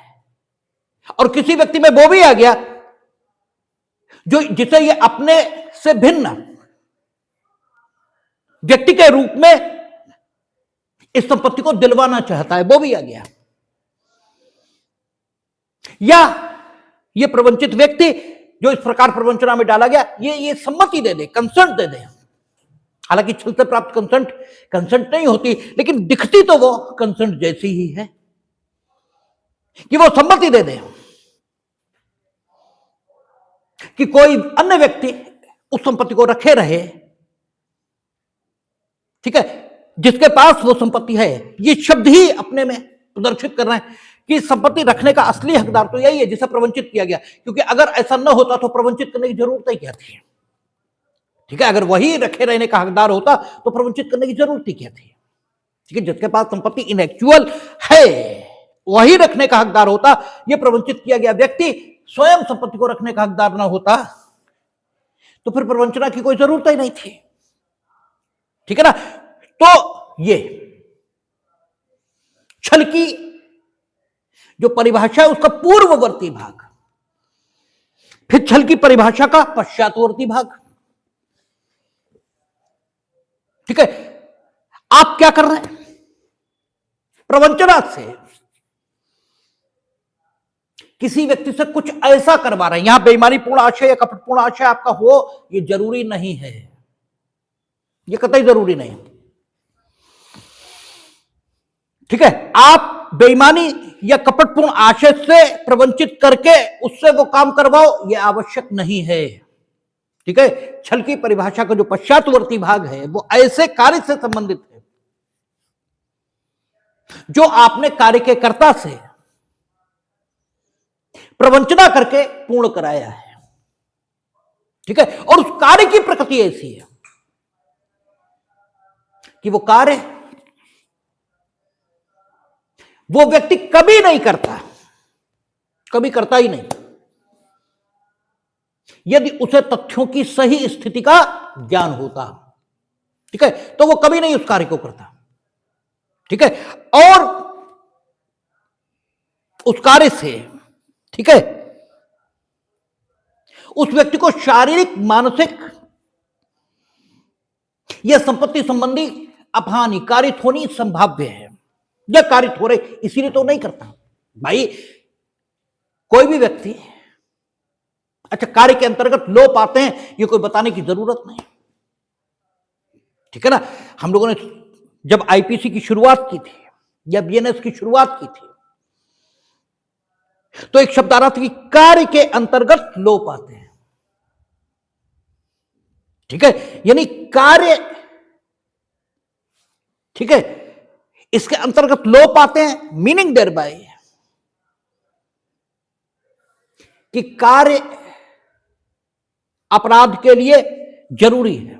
और किसी व्यक्ति में वो भी आ गया जो जिसे ये अपने से भिन्न व्यक्ति के रूप में इस संपत्ति को दिलवाना चाहता है, वो भी आ गया। या ये प्रवंचित व्यक्ति जो इस प्रकार प्रवंचना में डाला गया, ये सम्मति दे दे, कंसेंट दे दे। हालांकि छल से प्राप्त कंसेंट नहीं होती, लेकिन दिखती तो वो कंसेंट जैसी ही है कि वो सम्मति दे दे कि कोई अन्य व्यक्ति उस संपत्ति को रखे रहे, ठीक है, जिसके पास वो संपत्ति है। ये शब्द ही अपने में प्रदर्शित कर रहे हैं कि संपत्ति रखने का असली हकदार तो यही है जिसे प्रवंचित किया गया। क्योंकि अगर ऐसा न होता तो प्रवंचित करने की जरूरत ही क्या थी? ठीक है, अगर वही रखे रहने का हकदार होता तो प्रवंचित करने की जरूरत ही क्या थी? ठीक है, जिसके पास संपत्ति इनएक्चुअल है वही रखने का हकदार होता। यह प्रवंचित किया गया व्यक्ति स्वयं संपत्ति को रखने का हकदार ना होता तो फिर प्रवंचना की कोई जरूरत ही नहीं थी। ठीक है ना। तो ये छल की जो परिभाषा है उसका पूर्ववर्ती भाग, फिर छल की परिभाषा का पश्चातवर्ती भाग। ठीक है, आप क्या कर रहे हैं? प्रवंचना से किसी व्यक्ति से कुछ ऐसा करवा रहे हैं। यहां बेईमानीपूर्ण आशय या कपटपूर्ण आशय आपका हो, यह जरूरी नहीं है, यह कतई जरूरी नहीं। ठीक है, आप बेईमानी या कपटपूर्ण आशय से प्रवंचित करके उससे वो काम करवाओ, यह आवश्यक नहीं है। ठीक है, छल की परिभाषा का जो पश्चातवर्ती भाग है वो ऐसे कार्य से संबंधित है जो आपने कार्य के कर्ता से प्रवंचना करके पूर्ण कराया है। ठीक है, और उस कार्य की प्रकृति ऐसी है कि वो कार्य वो व्यक्ति कभी नहीं करता, कभी करता ही नहीं यदि उसे तथ्यों की सही स्थिति का ज्ञान होता। ठीक है, तो वो कभी नहीं उस कार्य को करता। ठीक है, और उस कार्य से, ठीक है, उस व्यक्ति को शारीरिक, मानसिक या संपत्ति संबंधी अपहानि कारित होनी संभाव्य है या कारित हो रहे, इसीलिए तो नहीं करता। भाई कोई भी व्यक्ति अच्छा कार्य के अंतर्गत लोप आते हैं, ये कोई बताने की जरूरत नहीं। ठीक है ना। हम लोगों ने जब आईपीसी की शुरुआत की थी या बीएनएस की शुरुआत की थी तो एक शब्द आ रहा था कि कार्य के अंतर्गत लोप आते हैं। ठीक है, यानी कार्य, ठीक है, इसके अंतर्गत लोप आते हैं। मीनिंग देयर बाय कि कार्य अपराध के लिए जरूरी है।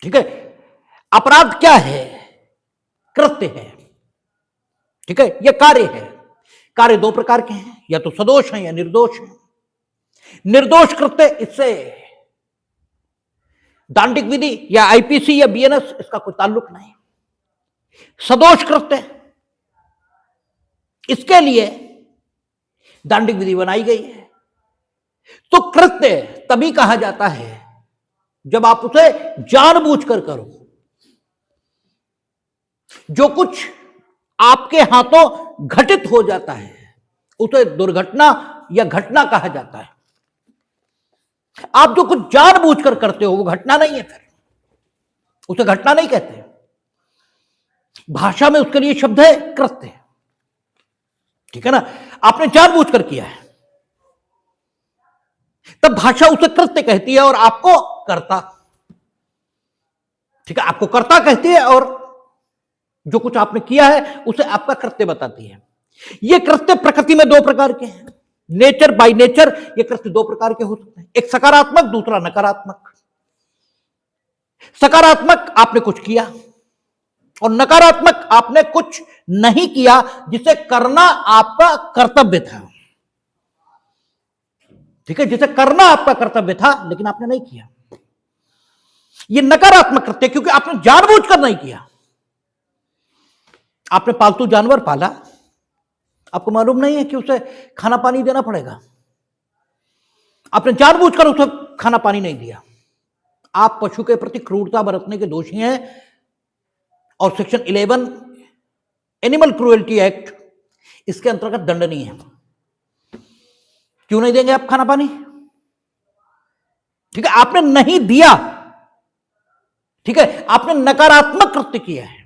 ठीक है, अपराध क्या है? कृत्य है। ठीक है, यह कार्य है। कार्य दो प्रकार के हैं, या तो सदोष हैं या निर्दोष हैं। निर्दोष कृत्य, इससे दांडिक विधि या आईपीसी या बीएनएस इसका कोई ताल्लुक नहीं। सदोष कृत्य, इसके लिए दांडिक विधि बनाई गई है। तो कृत्य तभी कहा जाता है जब आप उसे जानबूझकर करो। जो कुछ आपके हाथों घटित हो जाता है उसे दुर्घटना या घटना कहा जाता है। आप जो कुछ जानबूझकर करते हो वो घटना नहीं है, फिर उसे घटना नहीं कहते। भाषा में उसके लिए शब्द है कृत्य, ठीक है ना। आपने जानबूझकर किया है तब भाषा उसे कृत्य कहती है और आपको कर्ता, ठीक है, आपको कर्ता कहती है और जो कुछ आपने किया है उसे आपका कृत्य बताती है। ये कृत्य प्रकृति में दो प्रकार के हैं, नेचर बाय नेचर ये कृत्य दो प्रकार के हो सकते हैं, एक सकारात्मक, दूसरा नकारात्मक। सकारात्मक आपने कुछ किया और नकारात्मक आपने कुछ नहीं किया जिसे करना आपका कर्तव्य था, ठीक है, जिसे करना आपका कर्तव्य था लेकिन आपने नहीं किया। ये नकारात्मक कृत्य, क्योंकि आपने जानबूझकर नहीं किया। आपने पालतू जानवर पाला, आपको मालूम नहीं है कि उसे खाना पानी देना पड़ेगा, आपने जानबूझकर उसे खाना पानी नहीं दिया। आप पशु के प्रति क्रूरता बरतने के दोषी हैं और सेक्शन 11 एनिमल क्रूएल्टी एक्ट इसके अंतर्गत दंडनीय है। क्यों नहीं देंगे आप खाना पानी? ठीक है, आपने नहीं दिया, ठीक है, आपने नकारात्मक कृत्य किया है,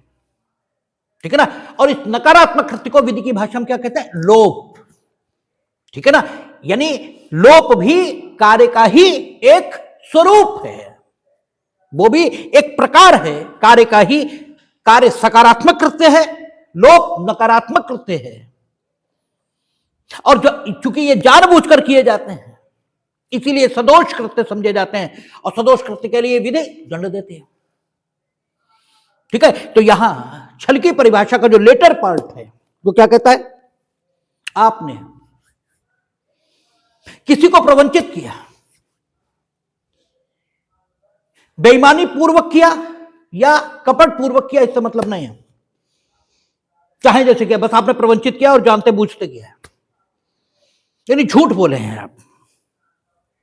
ठीक है ना। और इस नकारात्मक कृत्य को विधि की भाषा में क्या कहते हैं? लोप, ठीक है ना। यानी लोप भी कार्य का ही एक स्वरूप है, वो भी एक प्रकार है कार्य का ही। कार्य सकारात्मक कृत्य है, लोप नकारात्मक कृत्य है। और जो चूंकि ये जानबूझकर किए जाते हैं इसीलिए सदोष कृत्य समझे जाते हैं और सदोष कृत्य के लिए विधि दंड देती है, ठीक है। तो यहां छल की परिभाषा का जो लेटर पार्ट है वो क्या कहता है? आपने किसी को प्रवंचित किया, बेईमानी पूर्वक किया या कपट पूर्वक किया, इससे मतलब नहीं है। चाहे जैसे कि बस आपने प्रवंचित किया और जानते बूझते किया, यानी झूठ बोले हैं आप,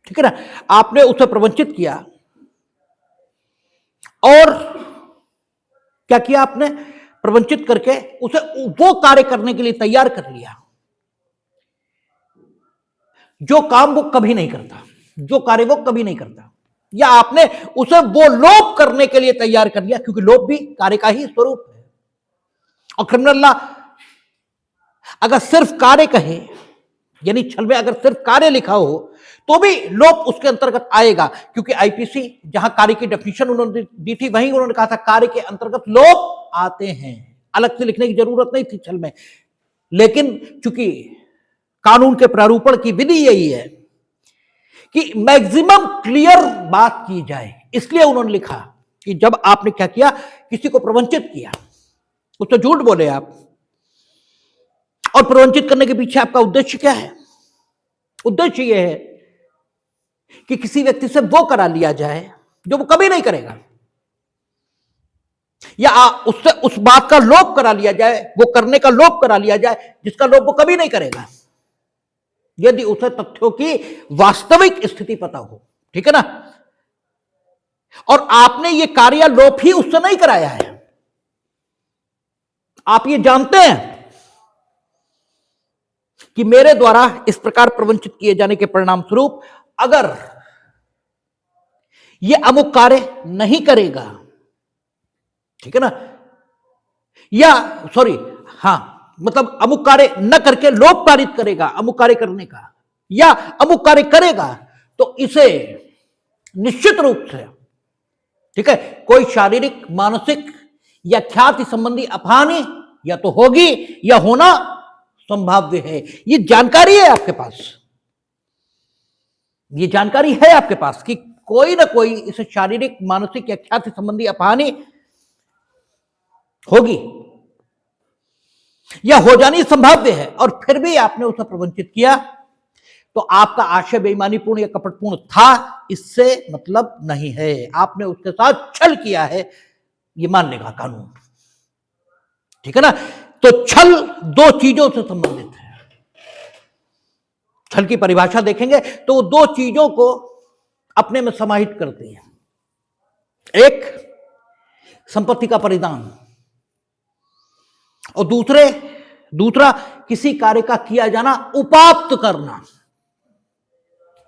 ठीक है ना। आपने उसे प्रवंचित किया और क्या किया आपने? प्रवंचित करके उसे वो कार्य करने के लिए तैयार कर लिया जो काम वो कभी नहीं करता, जो कार्य वो कभी नहीं करता, या आपने उसे वो लोप करने के लिए तैयार कर लिया, क्योंकि लोप भी कार्य का ही स्वरूप है। और क्रिमिनल लॉ अगर सिर्फ कार्य कहे, यानी छल में अगर सिर्फ कार्य लिखा हो तो भी लोप उसके अंतर्गत आएगा, क्योंकि आईपीसी जहां कार्य की डेफिनेशन उन्होंने दी थी वहीं उन्होंने कहा था कार्य के अंतर्गत लोप आते हैं, अलग से लिखने की जरूरत नहीं थी छल में। लेकिन चूंकि कानून के प्रारूपण की विधि यही है कि मैक्सिमम क्लियर बात की जाए, इसलिए उन्होंने लिखा कि जब आपने क्या किया, किसी को प्रवंचित किया, उससे झूठ बोले आप, और प्रवंचित करने के पीछे आपका उद्देश्य क्या है? उद्देश्य यह है कि किसी व्यक्ति से वो करा लिया जाए जो वो कभी नहीं करेगा, या उससे उस बात का लोप करा लिया जाए, वो करने का लोप करा लिया जाए जिसका लोप वो कभी नहीं करेगा, यदि उसे तथ्यों की वास्तविक स्थिति पता हो, ठीक है ना। और आपने ये कार्य लोप ही उससे नहीं कराया है, आप ये जानते हैं कि मेरे द्वारा इस प्रकार प्रवंचित किए जाने के परिणाम स्वरूप अगर यह अमुक कार्य नहीं करेगा, ठीक है ना, या सॉरी हां मतलब अमुक कार्य न करके लोप पारित करेगा अमुक कार्य करने का, या अमुक कार्य करेगा, तो इसे निश्चित रूप से, ठीक है, कोई शारीरिक, मानसिक या ख्याति संबंधी अपहानि या तो होगी या होना संभाव्य है। ये जानकारी है आपके पास, ये जानकारी है आपके पास कि कोई ना कोई इसे शारीरिक, मानसिक या ख्याति संबंधी अपहानि होगी या हो जानी संभाव्य है, और फिर भी आपने उसे प्रवंचित किया, तो आपका आशय बेईमानीपूर्ण या कपटपूर्ण था, इससे मतलब नहीं है। आपने उसके साथ छल किया है, ये मान लेगा कानून। ठीक है ना। तो छल दो चीजों से संबंधित है। छल की परिभाषा देखेंगे तो वो दो चीजों को अपने में समाहित करती है। एक संपत्ति का परिधान और दूसरा किसी कार्य का किया जाना, उपाप्त करना।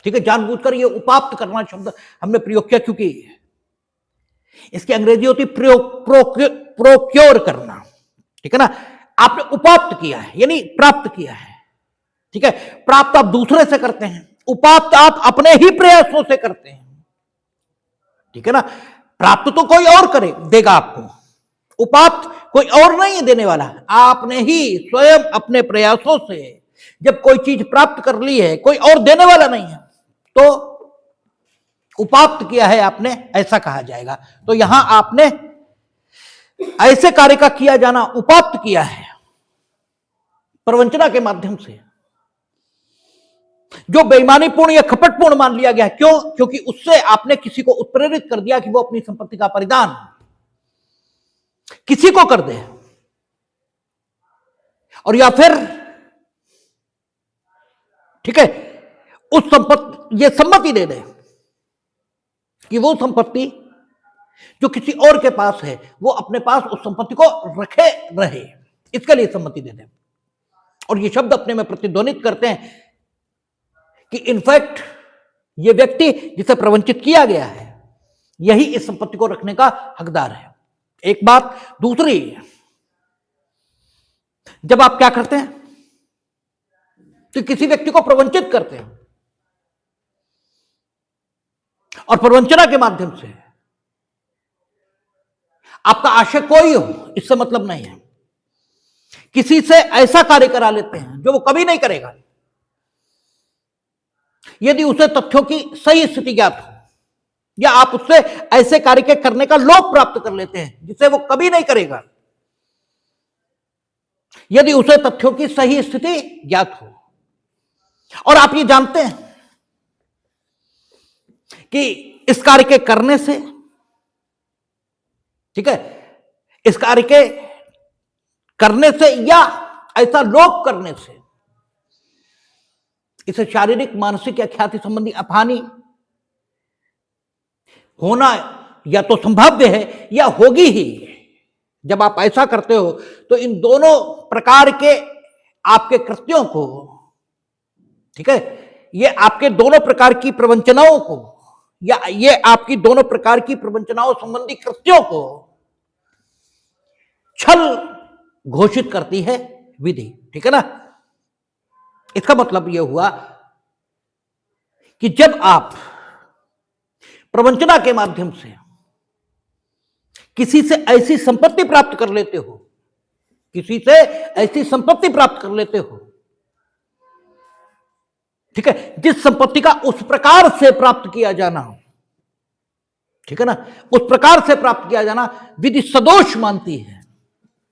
ठीक है, जानबूझकर ये उपाप्त करना शब्द हमने प्रयोग किया क्योंकि इसकी अंग्रेजी होती प्रोक्योर करना। ठीक है ना। आपने उपाप्त किया है यानी प्राप्त किया है। ठीक है, प्राप्त आप दूसरे से करते हैं, उपाप्त आप अपने ही प्रयासों से करते हैं। ठीक है ना। प्राप्त तो कोई और करे देगा आपको, उपाप्त कोई और नहीं है देने वाला, आपने ही स्वयं अपने प्रयासों से जब कोई चीज प्राप्त कर ली है, कोई और देने वाला नहीं है, तो उपाप्त किया है आपने, ऐसा कहा जाएगा। तो यहां आपने ऐसे कार्य का किया जाना उपाप्त किया है प्रवंचना के माध्यम से, जो बेईमानीपूर्ण या कपटपूर्ण मान लिया गया है। क्यों? क्योंकि उससे आपने किसी को उत्प्रेरित कर दिया कि वो अपनी संपत्ति का परिधान किसी को कर दे, और या फिर ठीक है उस संपत्ति ये सम्मति दे दे कि वो संपत्ति जो किसी और के पास है वो अपने पास उस संपत्ति को रखे रहे, इसके लिए सम्मति दे दे। और ये शब्द अपने में प्रतिध्वनित करते हैं कि इनफैक्ट ये व्यक्ति जिसे प्रवंचित किया गया है यही इस संपत्ति को रखने का हकदार है। एक बात। दूसरी, जब आप क्या करते हैं तो किसी व्यक्ति को प्रवंचित करते हैं और प्रवंचना के माध्यम से आपका आशय कोई हो इससे मतलब नहीं है, किसी से ऐसा कार्य करा लेते हैं जो वो कभी नहीं करेगा, यदि उसे तथ्यों की सही स्थिति ज्ञात हो, या आप उससे ऐसे कार्य के करने का लोभ प्राप्त कर लेते हैं जिसे वो कभी नहीं करेगा, यदि उसे तथ्यों की सही स्थिति ज्ञात हो। और आप ये जानते हैं कि इस कार्य के करने से, ठीक है, इस कार्य के करने से या ऐसा लोभ करने से इसे शारीरिक, मानसिक या ख्याति संबंधी अपहानि होना या तो संभाव्य है या होगी ही। जब आप ऐसा करते हो तो इन दोनों प्रकार के आपके कृत्यों को, ठीक है, ये आपके दोनों प्रकार की प्रवंचनाओं को या ये आपकी दोनों प्रकार की प्रवंचनाओं संबंधी कृत्यों को छल घोषित करती है विधि। ठीक है ना। इसका मतलब यह हुआ कि जब आप प्रवंचना के माध्यम से किसी से ऐसी संपत्ति प्राप्त कर लेते हो, किसी से ऐसी संपत्ति प्राप्त कर लेते हो, ठीक है, जिस संपत्ति का उस प्रकार से प्राप्त किया जाना, ठीक है ना, उस प्रकार से प्राप्त किया जाना विधि सदोष मानती है,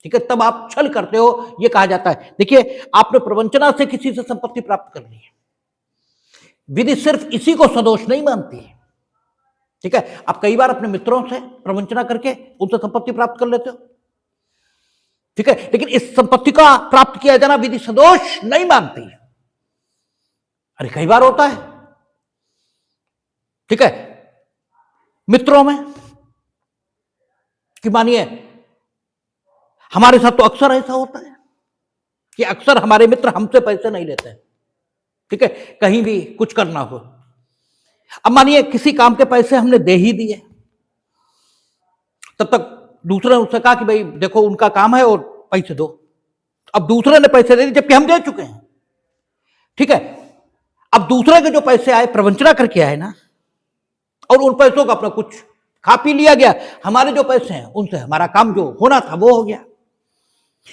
ठीक है, तब आप छल करते हो, यह कहा जाता है। देखिए, आपने प्रवंचना से किसी से संपत्ति प्राप्त कर ली है, विधि सिर्फ इसी को सदोष नहीं मानती है। ठीक है, आप कई बार अपने मित्रों से प्रवंचना करके उनसे संपत्ति प्राप्त कर लेते हो, ठीक है, लेकिन इस संपत्ति का प्राप्त किया जाना विधि सदोष नहीं मानती है। अरे कई बार होता है, ठीक है, मित्रों में कि मानिए हमारे साथ तो अक्सर ऐसा होता है कि अक्सर हमारे मित्र हमसे पैसे नहीं लेते हैं, ठीक है, कहीं भी कुछ करना हो। अब मानिए किसी काम के पैसे हमने दे ही दिए, तब तक दूसरे ने उससे कहा कि भाई देखो उनका काम है और पैसे दो। अब दूसरे ने पैसे दे दिए जबकि हम दे चुके हैं, ठीक है। अब दूसरे के जो पैसे आए प्रवंचना करके आए ना, और उन पैसों का अपना कुछ खा पी लिया गया, हमारे जो पैसे हैं उनसे हमारा काम जो होना था वो हो गया।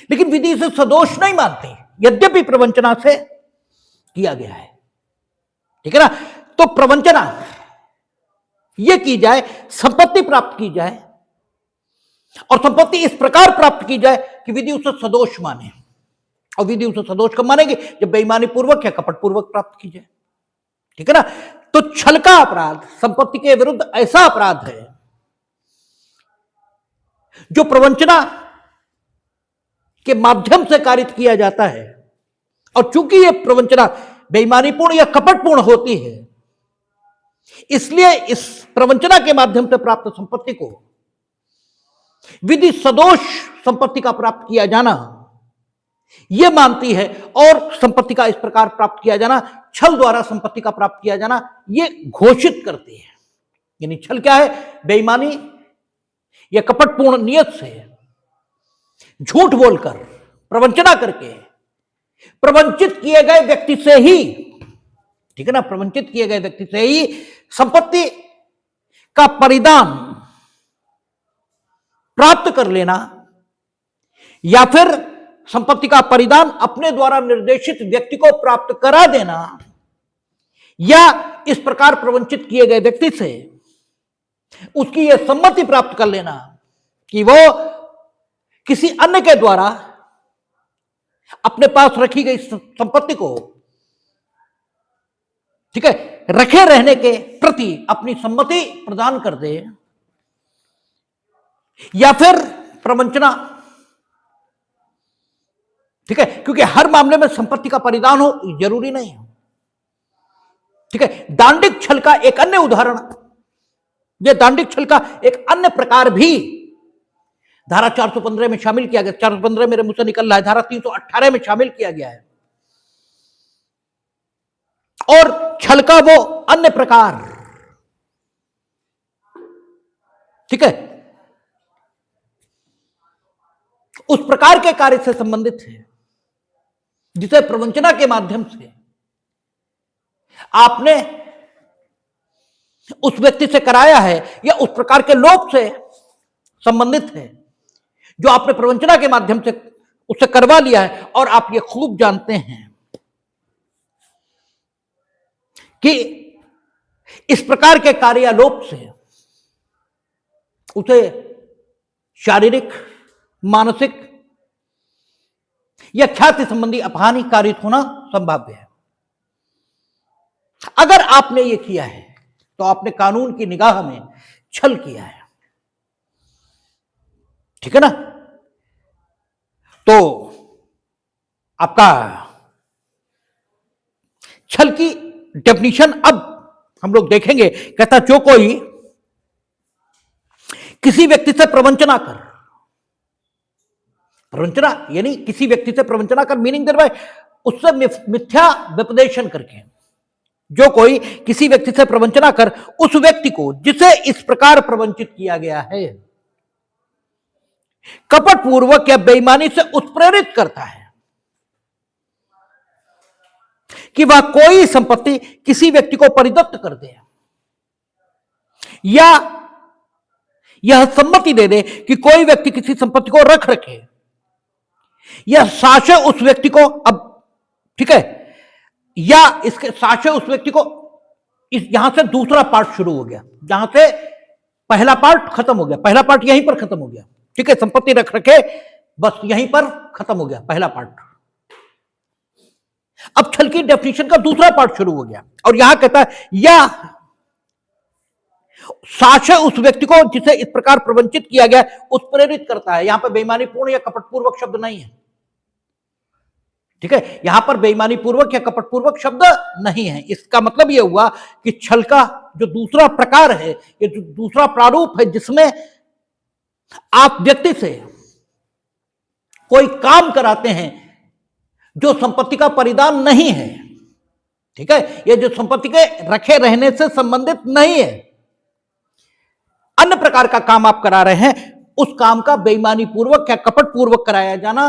लेकिन विधि से सदोष नहीं मानती, यद्यपि प्रवंचना से किया गया है, ठीक है ना। तो प्रवंचना यह की जाए, संपत्ति प्राप्त की जाए, और संपत्ति इस प्रकार प्राप्त की जाए कि विधि उसे सदोष माने। और विधि उसे सदोष कब मानेगी? जब बेईमानी पूर्वक या कपट पूर्वक प्राप्त की जाए। ठीक है ना। तो छल का अपराध संपत्ति के विरुद्ध ऐसा अपराध है जो प्रवंचना के माध्यम से कारित किया जाता है, और चूंकि यह प्रवंचना बेईमानीपूर्ण या कपटपूर्ण होती है, इसलिए इस प्रवंचना के माध्यम से प्राप्त संपत्ति को विधि सदोष संपत्ति का प्राप्त किया जाना यह मानती है, और संपत्ति का इस प्रकार प्राप्त किया जाना, छल द्वारा संपत्ति का प्राप्त किया जाना, यह घोषित करती है। यानी छल क्या है? बेईमानी या कपटपूर्ण नियत से झूठ बोलकर, प्रवंचना करके प्रवंचित किए गए व्यक्ति से ही, ठीक है ना, प्रवंचित किए गए व्यक्ति से ही संपत्ति का परिदान प्राप्त कर लेना, या फिर संपत्ति का परिदान अपने द्वारा निर्देशित व्यक्ति को प्राप्त करा देना, या इस प्रकार प्रवंचित किए गए व्यक्ति से उसकी यह सम्मति प्राप्त कर लेना कि वो किसी अन्य के द्वारा अपने पास रखी गई संपत्ति को, ठीक है, रखे रहने के प्रति अपनी सम्मति प्रदान कर दे, या फिर प्रवंचना, ठीक है, क्योंकि हर मामले में संपत्ति का परिदान हो जरूरी नहीं है, ठीक है। दांडिक छल का एक अन्य उदाहरण, यह दांडिक छल का एक अन्य प्रकार भी धारा 415 में शामिल किया गया। 415 मेरे मुंह से निकल रहा है, धारा 318 में शामिल किया गया है। और छल का वो अन्य प्रकार, ठीक है, उस प्रकार के कार्य से संबंधित है जिसे प्रवंचना के माध्यम से आपने उस व्यक्ति से कराया है, या उस प्रकार के लोभ से संबंधित है जो आपने प्रवंचना के माध्यम से उससे करवा लिया है। और आप ये खूब जानते हैं कि इस प्रकार के कार्य या लोभ से उसे शारीरिक, मानसिक या ख्याति संबंधी अपहानि कारित होना संभाव्य है। अगर आपने यह किया है तो आपने कानून की निगाह में छल किया है, ठीक है ना। तो आपका छल की डेफिनेशन अब हम लोग देखेंगे। कहता जो कोई किसी व्यक्ति से प्रवंचना कर, प्रवंचना यानी किसी व्यक्ति से प्रवंचना कर मीनिंग दे रहा है उससे मिथ्या व्यपदेशन करके, जो कोई किसी व्यक्ति से प्रवंचना कर उस व्यक्ति को जिसे इस प्रकार प्रवंचित किया गया है कपट पूर्वक या बेईमानी से उत्प्रेरित करता है कि वह कोई संपत्ति किसी व्यक्ति को परिदत्त कर दे, या यह सम्मति दे दे कि कोई व्यक्ति किसी संपत्ति को रख रखे, या साक्ष्य उस व्यक्ति को, अब ठीक है, या इसके साक्ष्य उस व्यक्ति को, इस यहां से दूसरा पार्ट शुरू हो गया, जहां से पहला पार्ट खत्म हो गया, पहला पार्ट यहीं पर खत्म हो गया, ठीक है, संपत्ति रख रखे, बस यहीं पर खत्म हो गया पहला पार्ट। अब छल की डेफिनेशन का दूसरा पार्ट शुरू हो गया, और यहां कहता है या साक्ष्य उस व्यक्ति को जिसे इस प्रकार प्रवंचित किया गया उत्प्रेरित करता है। यहां पर बेईमानीपूर्ण या कपटपूर्वक शब्द नहीं है, ठीक है, यहां पर बेईमानीपूर्वक या कपटपूर्वक शब्द नहीं है। इसका मतलब यह हुआ कि छल का जो दूसरा प्रकार है, ये जो दूसरा प्रारूप है जिसमें आप व्यक्ति से कोई काम कराते हैं जो संपत्ति का परिदान नहीं है, ठीक है, ये जो संपत्ति के रखे रहने से संबंधित नहीं है, अन्य प्रकार का काम आप करा रहे हैं, उस काम का बेईमानी पूर्वक या कपट पूर्वक कराया जाना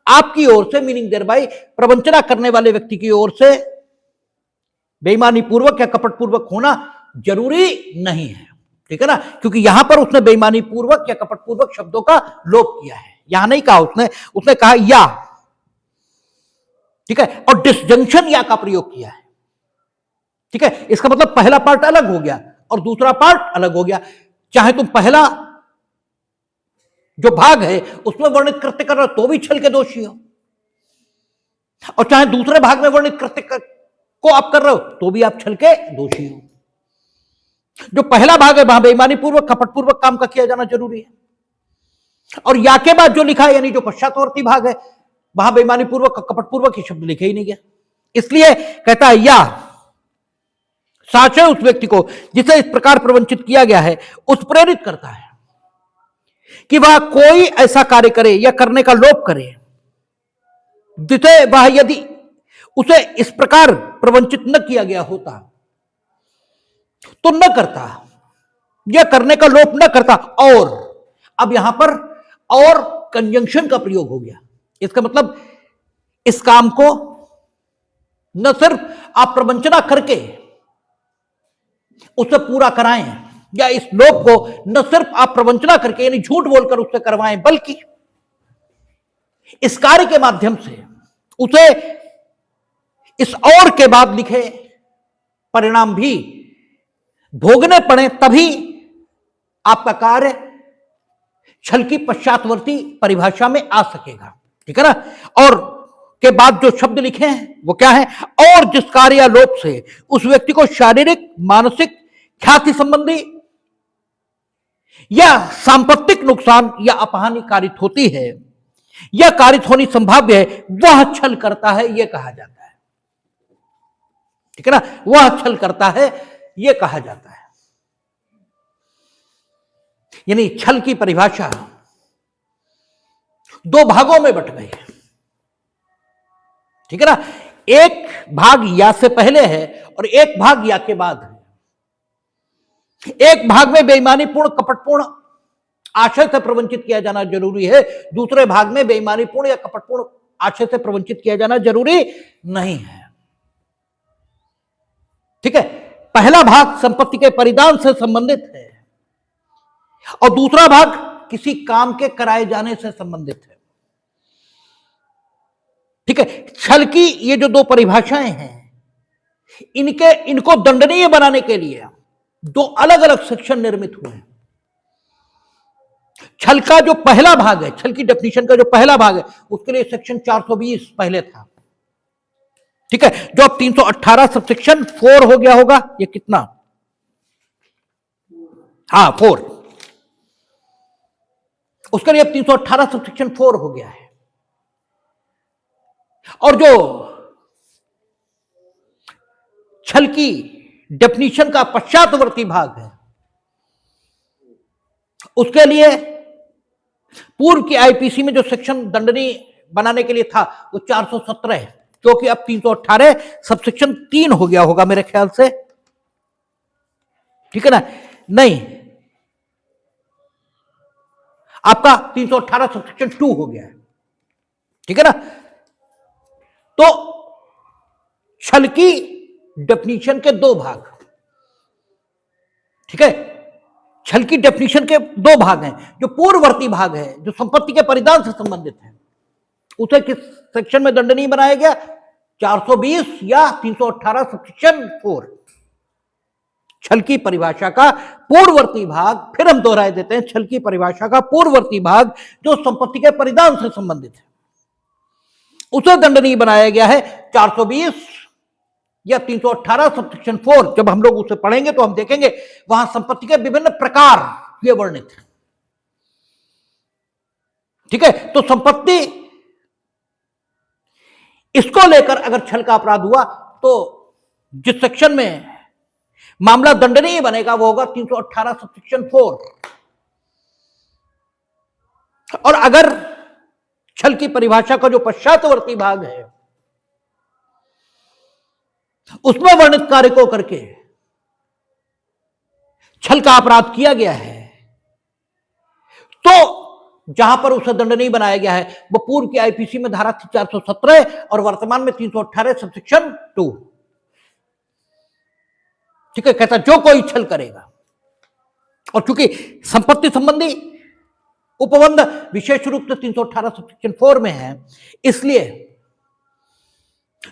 आपकी ओर से, मीनिंग देयर बाय प्रवंचना करने वाले व्यक्ति की ओर से बेईमानी पूर्वक या कपट पूर्वक होना जरूरी नहीं है, ठीक है ना, क्योंकि यहां पर उसने बेईमानी पूर्वक या कपट पूर्वक शब्दों का लोप किया है। यहां नहीं कहा उसने कहा या, ठीक है, और डिसजंक्शन या का प्रयोग किया है, ठीक है। इसका मतलब पहला पार्ट अलग हो गया और दूसरा पार्ट अलग हो गया। चाहे तुम पहला जो भाग है उसमें वर्णित कृत्य कर रहे हो तो भी छल के दोषी हो, और चाहे दूसरे भाग में वर्णित कृत्य को आप कर रहे हो तो भी आप छल के दोषी हो। जो पहला भाग है वहां बेईमानी पूर्वक कपट पूर्वक काम का किया जाना जरूरी है, और या के बाद जो लिखा है यानी जो पश्चातवर्ती भाग है वहां बेईमानी पूर्वक कपट पूर्वक ही शब्द लिखे ही नहीं गया। इसलिए कहता है या साचय उस व्यक्ति को जिसे इस प्रकार प्रवंचित किया गया है उस प्रेरित करता है कि वह कोई ऐसा कार्य करे या करने का लोभ करे जिसे वह यदि उसे इस प्रकार प्रवंचित न किया गया होता तो न करता, यह करने का लोभ न करता। और अब यहां पर और कंजंक्शन का प्रयोग हो गया। इसका मतलब इस काम को न सिर्फ आप प्रवंचना करके उसे पूरा कराएं, या इस लोभ को न सिर्फ आप प्रवंचना करके यानी झूठ बोलकर उससे करवाएं, बल्कि इस कार्य के माध्यम से उसे इस और के बाद लिखे परिणाम भी भोगने पड़े, तभी आपका कार्य छल की पश्चातवर्ती परिभाषा में आ सकेगा। ठीक है ना। और के बाद जो शब्द लिखे हैं वो क्या है, और जिस कार्य या लोभ से उस व्यक्ति को शारीरिक मानसिक ख्याति संबंधी या सांपत्तिक नुकसान या अपहानि कारित होती है या कारित होनी संभाव्य है वह छल करता है, यह कहा जाता है। ठीक है ना। वह छल करता है यह कहा जाता है। यानी छल की परिभाषा दो भागों में बट गई है। ठीक है ना। एक भाग या से पहले है और एक भाग या के बाद है। एक भाग में बेईमानी पूर्ण कपटपूर्ण आशय से प्रवंचित किया जाना जरूरी है, दूसरे भाग में बेईमानी पूर्ण या कपटपूर्ण आशय से प्रवंचित किया जाना जरूरी नहीं है। ठीक है। पहला भाग संपत्ति के परिधान से संबंधित है और दूसरा भाग किसी काम के कराए जाने से संबंधित है। ठीक है। छल की ये जो दो परिभाषाएं हैं इनको दंडनीय बनाने के लिए दो अलग अलग सेक्शन निर्मित हुए हैं। छल का जो पहला भाग है, छल की डेफिनेशन का जो पहला भाग है, उसके लिए सेक्शन 420 पहले था। ठीक है। जो अब 318 सब सेक्शन 4 हो गया होगा, ये कितना, हाँ 4, उसके लिए अब 318 सब सेक्शन 4 हो गया है। और जो छल की डेफिनेशन का पश्चातवर्ती भाग है उसके लिए पूर्व की आईपीसी में जो सेक्शन दंडनीय बनाने के लिए था वो 417 है, क्योंकि अब 318 सब सेक्शन 3 हो गया होगा मेरे ख्याल से। ठीक है ना। नहीं, आपका 318 सब सेक्शन 2 हो गया है। ठीक है ना। तो छल की डेफिनेशन के दो भाग, ठीक है, छल की डेफिनेशन के दो भाग हैं। जो पूर्ववर्ती भाग है जो संपत्ति के परिधान से संबंधित है उसे किस सेक्शन में दंडनीय बनाया गया, 420 या 318 सेक्शन 4। छल की परिभाषा का पूर्ववर्ती भाग, फिर हम दोहराए देते हैं, छल की परिभाषा का पूर्ववर्ती भाग जो संपत्ति के परिधान से संबंधित है उसे दंडनीय बनाया गया है 420 या 318 सब सेक्शन 4। जब हम लोग उसे पढ़ेंगे तो हम देखेंगे वहां संपत्ति के विभिन्न प्रकार ये वर्णित है। ठीक है। तो संपत्ति इसको लेकर अगर छल का अपराध हुआ तो जिस सेक्शन में मामला दंडनीय बनेगा वो होगा 318 सब सेक्शन 4। और अगर छल की परिभाषा का जो पश्चातवर्ती भाग है उसमें वर्णित कार्य को करके छल का अपराध किया गया है तो जहां पर उसे दंडनीय बनाया गया है वो पूर्व की आईपीसी में धारा थी 417 और वर्तमान में 318 सब सेक्शन 2। ठीक है। कहता जो कोई छल करेगा, और चूंकि संपत्ति संबंधी उपबंध विशेष रूप से 318 सब सेक्शन 4 में है इसलिए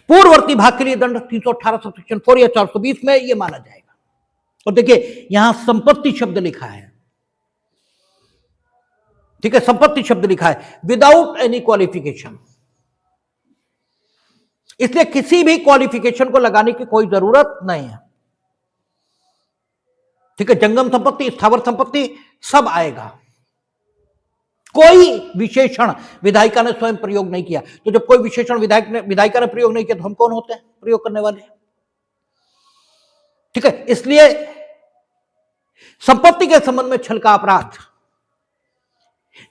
पूर्ववर्ती भाग के लिए दंड 318 सब सेक्शन 4 या 420 में यह माना जाएगा। और देखिए यहां संपत्ति शब्द लिखा है। ठीक है। संपत्ति शब्द लिखा है विदाउट एनी क्वालिफिकेशन। इसलिए किसी भी क्वालिफिकेशन को लगाने की कोई जरूरत नहीं है। ठीक है, जंगम संपत्ति, स्थावर संपत्ति सब आएगा। कोई विशेषण विधायिका ने स्वयं प्रयोग नहीं किया, तो जब कोई विशेषण विधायिका ने प्रयोग नहीं किया तो हम कौन होते हैं प्रयोग करने वाले? ठीक है, इसलिए संपत्ति के संबंध में छल का अपराध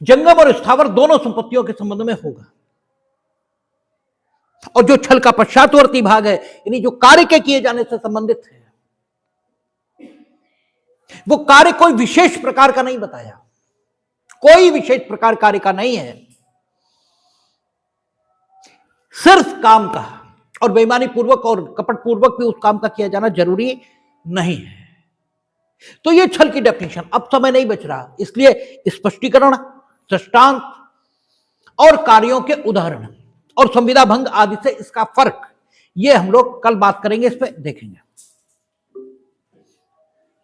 जंगम और स्थावर दोनों संपत्तियों के संबंध में होगा। और जो छल का पश्चातवर्ती भाग है, यानी जो कार्य के किए जाने से संबंधित है, वो कार्य कोई विशेष प्रकार का नहीं बताया, कोई विशेष प्रकार कार्य का नहीं है, सिर्फ काम का। और बेईमानी पूर्वक और कपट पूर्वक भी उस काम का किया जाना जरूरी नहीं है। तो ये छल की डेफिनेशन। अब समय नहीं बच रहा, इसलिए स्पष्टीकरण, दृष्टांत और कार्यों के उदाहरण और संविदा भंग आदि से इसका फर्क, ये हम लोग कल बात करेंगे, इस पे देखेंगे।